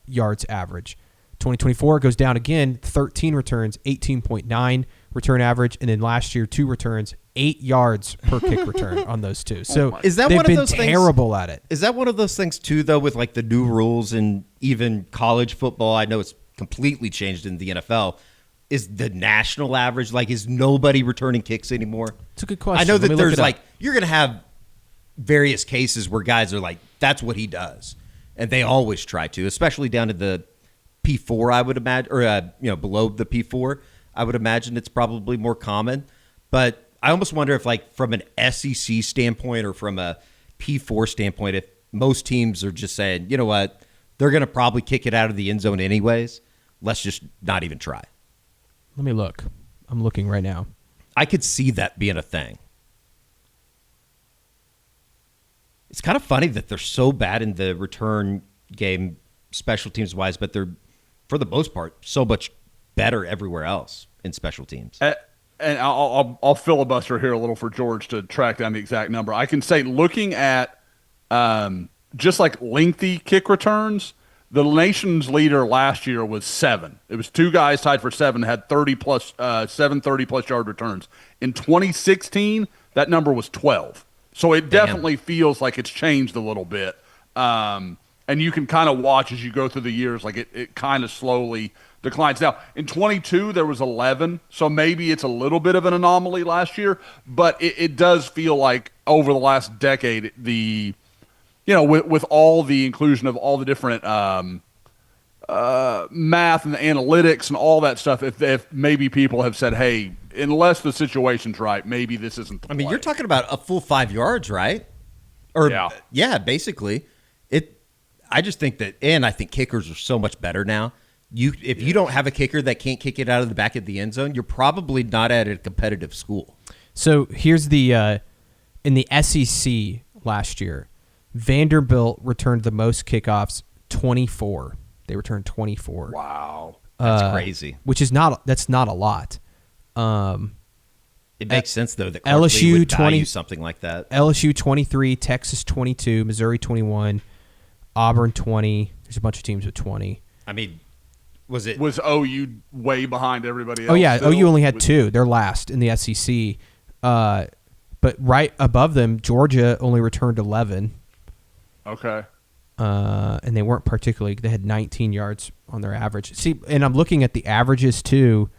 yards average. 2024 goes down again, 13 returns, 18.9 return average, and then last year 2 returns, 8 yards per kick return on those two. So is that they've one been of those terrible at it. Is that one of those things too, though, with like the new rules and even college football? I know it's completely changed in the NFL. Is the national average, like, is nobody returning kicks anymore? It's a good question. I know that there's you're going to have various cases where guys are like, that's what he does. And they always try to, especially down to the P4, I would imagine, or, below the P4. I would imagine it's probably more common. But I almost wonder if, like, from an SEC standpoint or from a P4 standpoint, if most teams are just saying, you know what, they're going to probably kick it out of the end zone anyways. Let's just not even try. Let me look. I'm looking right now. I could see that being a thing. It's kind of funny that they're so bad in the return game, special teams wise, but they're, for the most part, so much better everywhere else in special teams. And I'll filibuster here a little for George to track down the exact number. I can say, looking at just like lengthy kick returns, the nation's leader last year was 7. It was 2 guys tied for 7, had 30-plus, 7 30-plus yard returns. In 2016, that number was 12. So it definitely feels like it's changed a little bit. And you can kind of watch as you go through the years, like it kind of slowly declines. Now, in 22, there was 11, so maybe it's a little bit of an anomaly last year, but it does feel like over the last decade, with all the inclusion of all the different math and the analytics and all that stuff, if maybe people have said, hey, unless the situation's right, maybe this isn't the play. You're talking about a full 5 yards, right? Or yeah, basically. I just think that, and I think kickers are so much better now. If you don't have a kicker that can't kick it out of the back of the end zone, you're probably not at a competitive school. So here's the in the SEC last year, Vanderbilt returned the most kickoffs, 24. They returned 24. Wow. That's crazy. That's not a lot. Yeah, It makes sense, though, that LSU would 20 value something like that. LSU 23, Texas 22, Missouri 21, Auburn 20. There's a bunch of teams with 20. I mean, was OU way behind everybody else? Oh, yeah. still? OU only had 2. They're last in the SEC. But right above them, Georgia only returned 11. Okay. And they weren't particularly. They had 19 yards on their average. See, and I'm looking at the averages, too.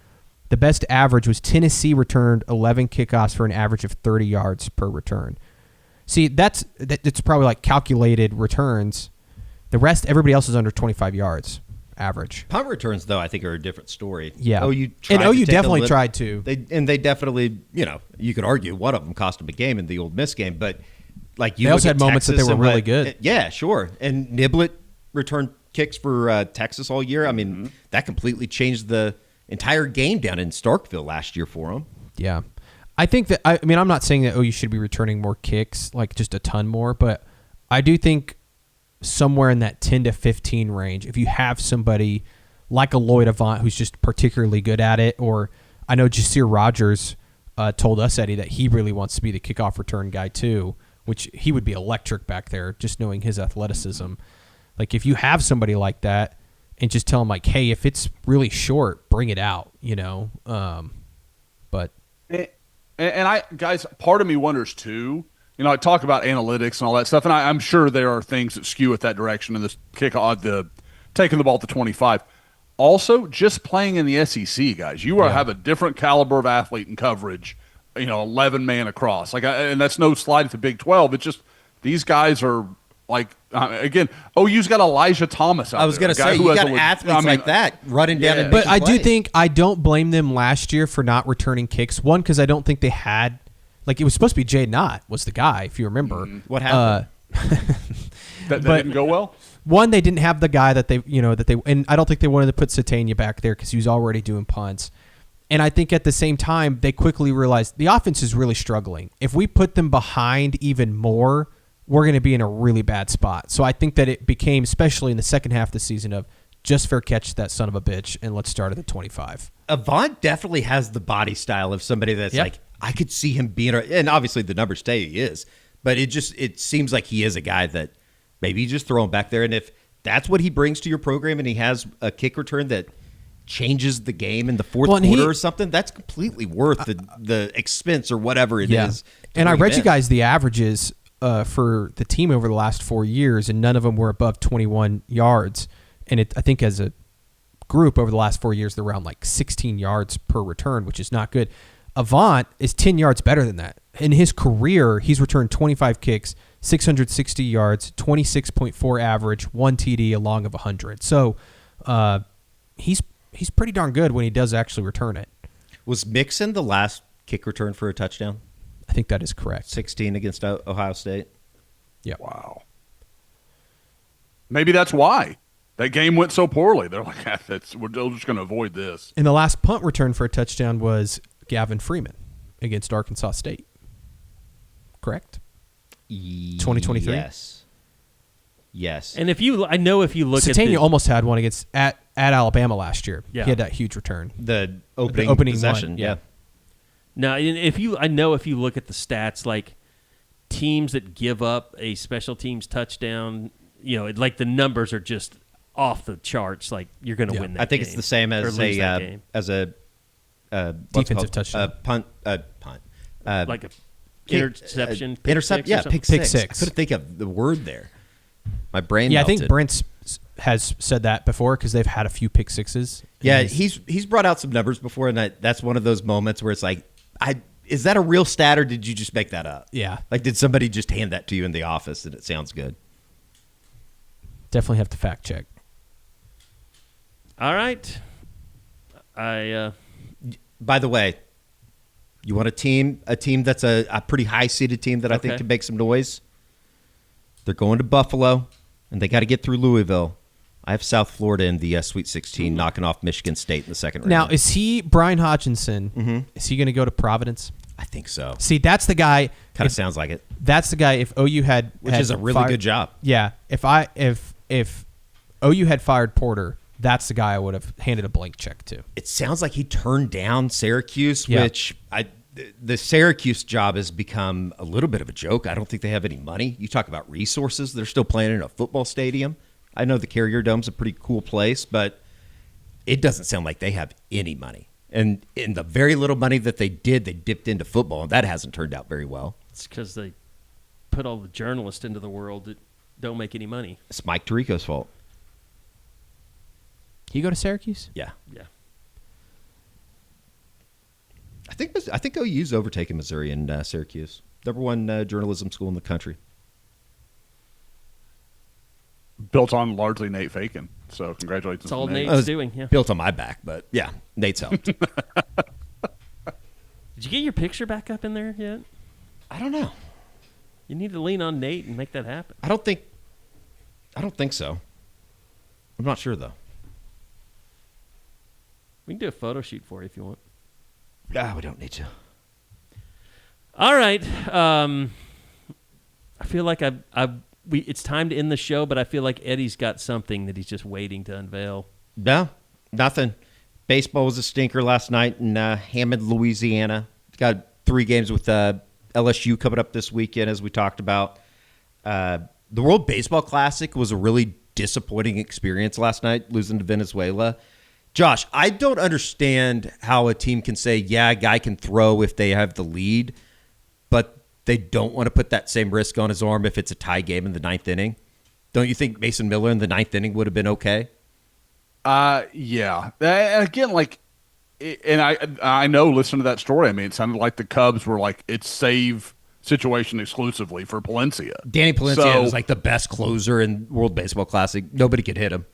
The best average was Tennessee returned 11 kickoffs for an average of 30 yards per return. See, that's probably like calculated returns. The rest, everybody else is under 25 yards average. Punt returns, though, I think are a different story. Yeah. OU definitely tried to. They definitely, you could argue one of them cost them a game in the Ole Miss game, but like you they also had moments Texas that they were really good. Yeah, sure. And Niblett returned kicks for Texas all year. I mean, that completely changed the entire game down in Starkville last year for them. Yeah. I think that, I'm not saying that OU should be returning more kicks, like just a ton more, but I do think somewhere in that 10 to 15 range, if you have somebody like a Lloyd Avant who's just particularly good at it, or I know Jasir Rogers told us, Eddie, that he really wants to be the kickoff return guy too, which he would be electric back there, just knowing his athleticism. Like if you have somebody like that, and just tell them like, hey, if it's really short, bring it out, But guys, part of me wonders too. I talk about analytics and all that stuff, and I'm sure there are things that skew it that direction in this the taking the ball to 25. Also, just playing in the SEC, guys, have a different caliber of athlete and coverage. 11 man across, and that's no slide at the Big 12. It's just these guys are. Again, OU's got Elijah Thomas out there. I was going to say, you got athletes like that running down and But I do think I don't blame them last year for not returning kicks. One, because I don't think they had, it was supposed to be Jay Knott was the guy, if you remember. What happened? that didn't go well? One, they didn't have the guy that they, and I don't think they wanted to put Satania back there because he was already doing punts. And I think at the same time, they quickly realized the offense is really struggling. If we put them behind even more, we're going to be in a really bad spot. So I think that it became, especially in the second half of the season, of just fair catch that son of a bitch and let's start at the 25. Avant definitely has the body style of somebody that's like, I could see him being, and obviously the numbers say he is, but it seems like he is a guy that maybe you just throw him back there. And if that's what he brings to your program and he has a kick return that changes the game in the fourth quarter or something, that's completely worth the expense or whatever it is. And I read you guys the averages for the team over the last 4 years, and none of them were above 21 yards. And I think as a group over the last 4 years, they're around 16 yards per return, which is not good. Avant is 10 yards better than that. In his career, he's returned 25 kicks, 660 yards, 26.4 average, 1 TD, a long of 100. So he's pretty darn good when he does actually return it. Was Mixon the last kick return for a touchdown? I think that is correct. 16 against Ohio State. Yeah. Wow. Maybe that's why that game went so poorly. They're like, we're just going to avoid this. And the last punt return for a touchdown was Gavin Freeman against Arkansas State. Correct? 2023? Yes. And if you look Satania almost had one against at Alabama last year. Yeah. He had that huge return. The opening possession. One, yeah. Now, if you look at the stats, teams that give up a special teams touchdown, the numbers are just off the charts. You're going to win that. I think game, it's the same as a defensive touchdown, punt, like a interception, intercept. Yeah, pick six. I couldn't think of the word there. My brain. Yeah, melted. I think Brent has said that before because they've had a few pick sixes. Yeah, he's brought out some numbers before, and that's one of those moments where it's like, is that a real stat or did you just make that up? Yeah. Did somebody just hand that to you in the office and it sounds good? Definitely have to fact check. All right. By the way, you want a team that's a pretty high-seeded team that I think can make some noise? They're going to Buffalo, and they got to get through Louisville. I have South Florida in the Sweet 16, knocking off Michigan State in the second round. Now, is he Brian Hodgkinson? Mm-hmm. Is he going to go to Providence? I think so. See, that's the guy. Kind of sounds like it. That's the guy. If OU had, which is a really good job. Yeah. If OU had fired Porter, that's the guy I would have handed a blank check to. It sounds like he turned down Syracuse, which the Syracuse job has become a little bit of a joke. I don't think they have any money. You talk about resources. They're still playing in a football stadium. I know the Carrier Dome's a pretty cool place, but it doesn't sound like they have any money. And in the very little money that they dipped into football, and that hasn't turned out very well. It's because they put all the journalists into the world that don't make any money. It's Mike Tirico's fault. You go to Syracuse? Yeah. Yeah. I think OU's overtaken Missouri and Syracuse. Number one journalism school in the country. Built on largely Nate Fakin. So congratulations. That's all to Nate. Nate's doing. Yeah. Built on my back, but yeah, Nate's helped. Did you get your picture back up in there yet? I don't know. You need to lean on Nate and make that happen. I don't think so. I'm not sure though. We can do a photo shoot for you if you want. We don't need to. All right. I feel like it's time to end the show, but I feel like Eddie's got something that he's just waiting to unveil. No, nothing. Baseball was a stinker last night in Hammond, Louisiana. Got 3 games with LSU coming up this weekend, as we talked about. The World Baseball Classic was a really disappointing experience last night, losing to Venezuela. Josh, I don't understand how a team can say, yeah, a guy can throw if they have the lead, but they don't want to put that same risk on his arm if it's a tie game in the 9th inning. Don't you think Mason Miller in the 9th inning would have been okay? Yeah. Again, like, and I know, listen to that story. I mean, it sounded like the Cubs were like, it's save situation exclusively for Palencia. Danny Palencia was like the best closer in World Baseball Classic. Nobody could hit him.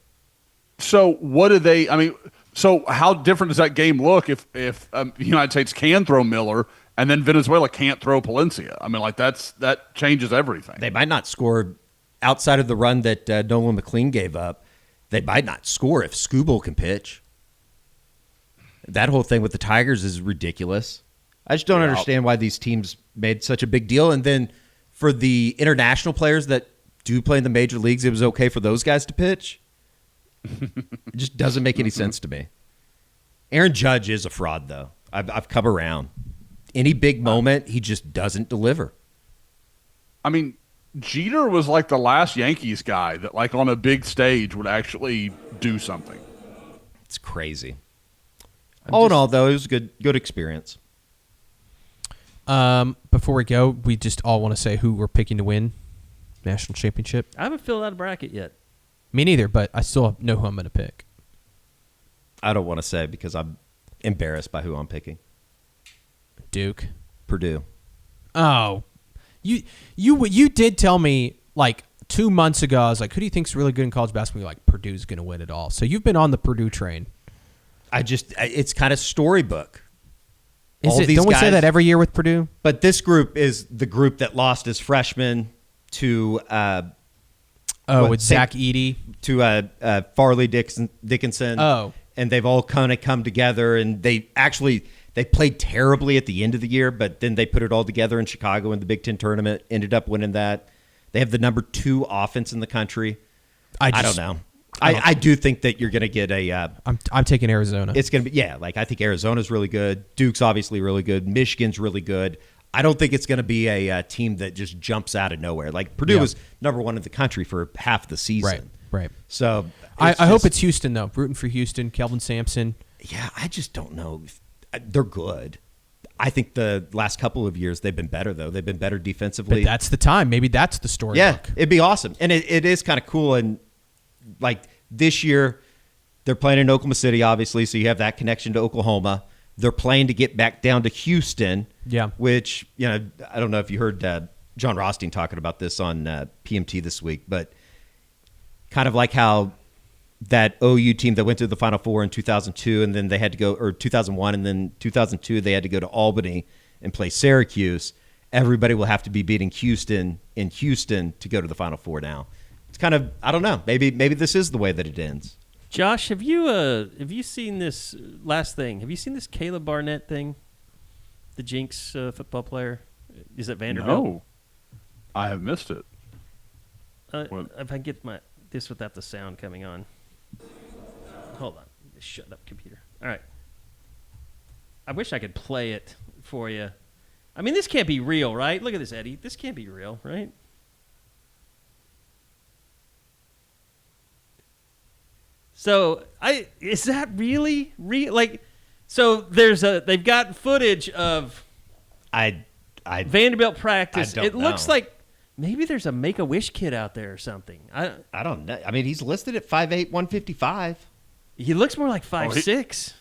So what do they? I mean, so how different does that game look if the United States can throw Miller and then Venezuela can't throw Palencia? I mean, like that changes everything. They might not score outside of the run that Nolan McLean gave up. They might not score if Skubal can pitch. That whole thing with the Tigers is ridiculous. I just don't understand why these teams made such a big deal. And then for the international players that do play in the major leagues, it was okay for those guys to pitch. It just doesn't make any sense to me. Aaron Judge is a fraud, though. I've come around. Any big moment, he just doesn't deliver. I mean, Jeter was like the last Yankees guy that, like, on a big stage would actually do something. It's crazy. All in all, though, it was a good experience. Before we go, we just all want to say who we're picking to win national championship. I haven't filled out a bracket yet. Me neither, but I still know who I'm going to pick. I don't want to say because I'm embarrassed by who I'm picking. Duke. Purdue. Oh, you did tell me like 2 months ago. I was like, who do you think's really good in college basketball? You're like, Purdue's going to win it all. So you've been on the Purdue train. It's kind of storybook. Don't we say that every year with Purdue? But this group is the group that lost as freshmen to with Zach Edey to Farley Dickinson. Oh, and they've all kind of come together, and they played terribly at the end of the year, but then they put it all together in Chicago in the Big Ten tournament. Ended up winning that. They have the number 2 offense in the country. I don't know. I do think that you're going to get a. I'm taking Arizona. It's going to be I think Arizona's really good. Duke's obviously really good. Michigan's really good. I don't think it's going to be a team that just jumps out of nowhere. Like Purdue was number 1 in the country for half the season. Right. So I hope it's Houston though. Rooting for Houston. Kelvin Sampson. Yeah, I just don't know. They're good. I think the last couple of years they've been better though. They've been better defensively. But that's the time. Maybe that's the story. Yeah, it'd be awesome, and it is kind of cool. And like this year, they're playing in Oklahoma City, obviously, so you have that connection to Oklahoma. They're playing to get back down to Houston. Yeah. Which, I don't know if you heard John Rothstein talking about this on PMT this week, but kind of like how that OU team that went to the Final Four in 2002, and then they had to go, or 2001, and then 2002, they had to go to Albany and play Syracuse. Everybody will have to be beating Houston in Houston to go to the Final Four now. It's kind of, I don't know, maybe this is the way that it ends. Josh, have you seen this last thing? Have you seen this Caleb Barnett thing? The Jinx football player? Is it Vanderbilt? No, I have missed it. If I can get this without the sound coming on. Hold on. Shut up, computer. All right. I wish I could play it for you. I mean, this can't be real, right? Look at this, Eddie. This can't be real, right? So, is that really real? Like, so they've got footage of Vanderbilt practice. It looks like maybe there's a Make-A-Wish kid out there or something. I don't know. I mean, he's listed at 5'8", 155. He looks more like 5'6".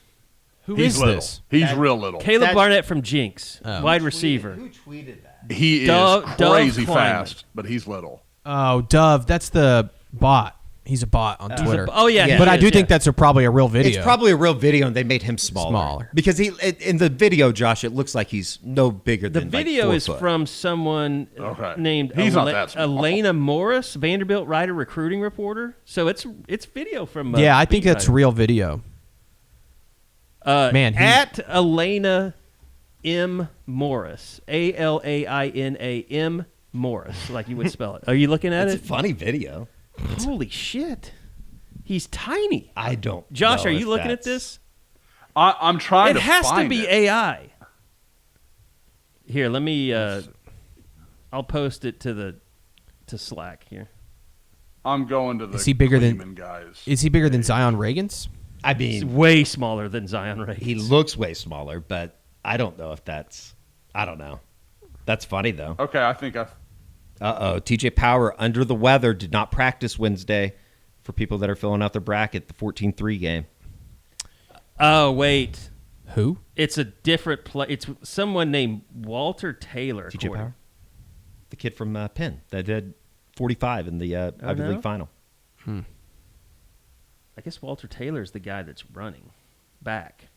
Who is this? He's real little. Caleb Barnett from Jinx, wide receiver. Who tweeted that? He is crazy fast, but he's little. Oh, Dove. That's the bot. He's a bot on Twitter. Yeah. But I do think that's probably a real video. It's probably a real video, and they made him smaller. Because in the video, Josh, it looks like he's no bigger than the video like 4 is foot. from someone named He's not that small. Elena Morris, Vanderbilt writer, recruiting reporter. So it's video from. Yeah, I think that's real video. At Elena M. Morris, ALAINA M. Morris, like you would spell it. Are you looking at it? It's a funny video. Holy shit. He's tiny. I don't Josh, know are you if looking at that's- this? I'm trying to It has find to be it. AI. Here, let me I'll post it to Slack here. I'm going to the Is he bigger Kleeman guys. Is he bigger than Zion Reagan's? I He's mean, way smaller than Zion Reagan. he looks way smaller, but I don't know if that's... I don't know. That's funny, though. Okay, I think TJ Power, under the weather, did not practice Wednesday for people that are filling out their bracket, the 14-3 game. Oh, wait. Who? It's a different play. It's someone named Walter Taylor. TJ Power? The kid from Penn that did 45 in the Ivy League final. I guess Walter Taylor is the guy that's running back.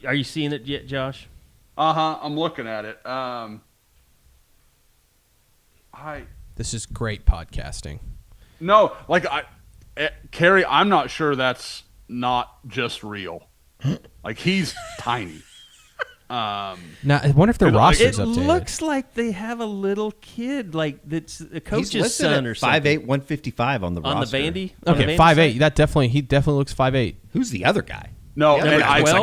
Are you seeing it yet, Josh? I'm looking at it. This is great podcasting. No, like Carey, I'm not sure that's not just real. Like he's tiny. Now, I wonder if their roster's It updated. looks like they have a little kid, like that's a coach's son or something. 5'8", 155 on the roster. On the Vandy? Okay, 5'8". He definitely looks 5'8". Who's the other guy? No, The other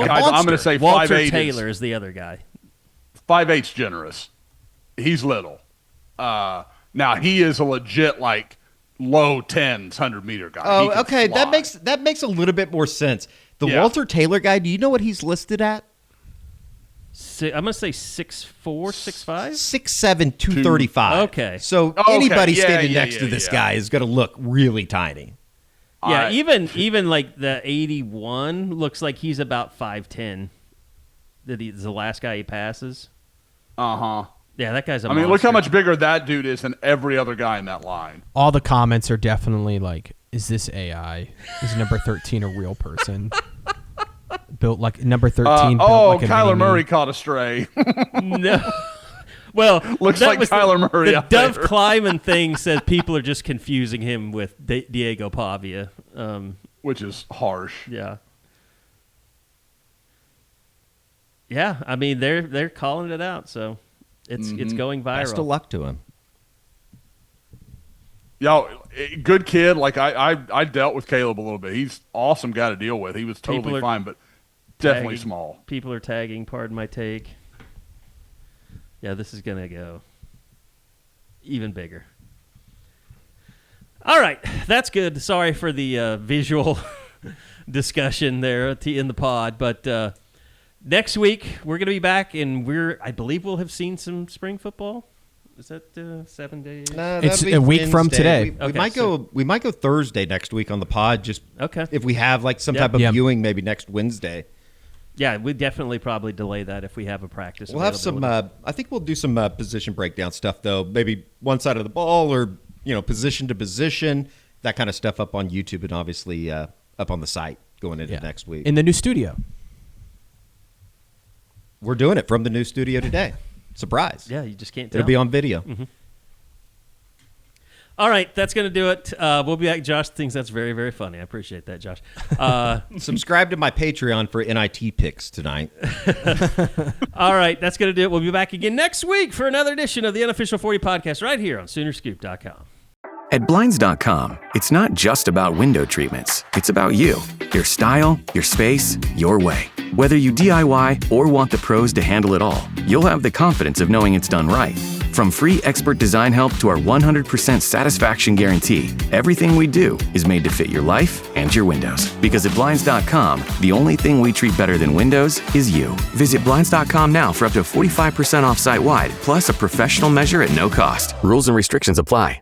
guy. I'm going to say Walter 5'8". Taylor is the other guy. 5'8's generous. He's little. Now he is a legit like low 10s 100-meter guy. Oh, okay. That makes a little bit more sense. The Walter Taylor guy, do you know what he's listed at? I'm going to say 6'4", 6'5"? 6'7", 235. Okay. So anybody standing next to this guy is going to look really tiny. Yeah, even like the 81 looks like he's about 5'10". The last guy he passes. Uh-huh. Yeah, that guy's a I mean, monster. look how much bigger that dude is than every other guy in that line. All the comments are definitely like, is this AI? Is number 13 a real person? Built like number 13. Built like a Kyler mini-me. Murray caught a stray. No. Well, looks that like was Kyler Murray The out Dove there. Kleiman thing says people are just confusing him with Diego Pavia. Which is harsh. Yeah. Yeah, I mean they're calling it out, so it's going viral. Best of luck to him. Yo, good kid. Like I dealt with Caleb a little bit. He's awesome guy to deal with. He was totally fine, but definitely small. People are tagging. Pardon my take. Yeah, this is gonna go even bigger. All right, that's good. Sorry for the visual discussion there in the pod, but next week we're gonna be back, and I believe we'll have seen some spring football. Is that 7 days? It's a week from today. We might go Thursday next week on the pod. Just if we have like some type of viewing, maybe next Wednesday. Yeah, we definitely probably delay that if we have a practice. We'll have some. I think we'll do some position breakdown stuff though. Maybe one side of the ball, or position to position, that kind of stuff up on YouTube, and obviously up on the site going into next week in the new studio. We're doing it from the new studio today. Surprise! Yeah, you just can't tell. It'll be on video. Mm-hmm. All right, that's going to do it. We'll be back. Josh thinks that's very, very funny. I appreciate that, Josh. Subscribe to my Patreon for NIT picks tonight. All right, that's going to do it. We'll be back again next week for another edition of the Unofficial 40 podcast right here on Soonerscoop.com. At Blinds.com, it's not just about window treatments. It's about you, your style, your space, your way. Whether you DIY or want the pros to handle it all, you'll have the confidence of knowing it's done right. From free expert design help to our 100% satisfaction guarantee, everything we do is made to fit your life and your windows. Because at Blinds.com, the only thing we treat better than windows is you. Visit Blinds.com now for up to 45% off site-wide, plus a professional measure at no cost. Rules and restrictions apply.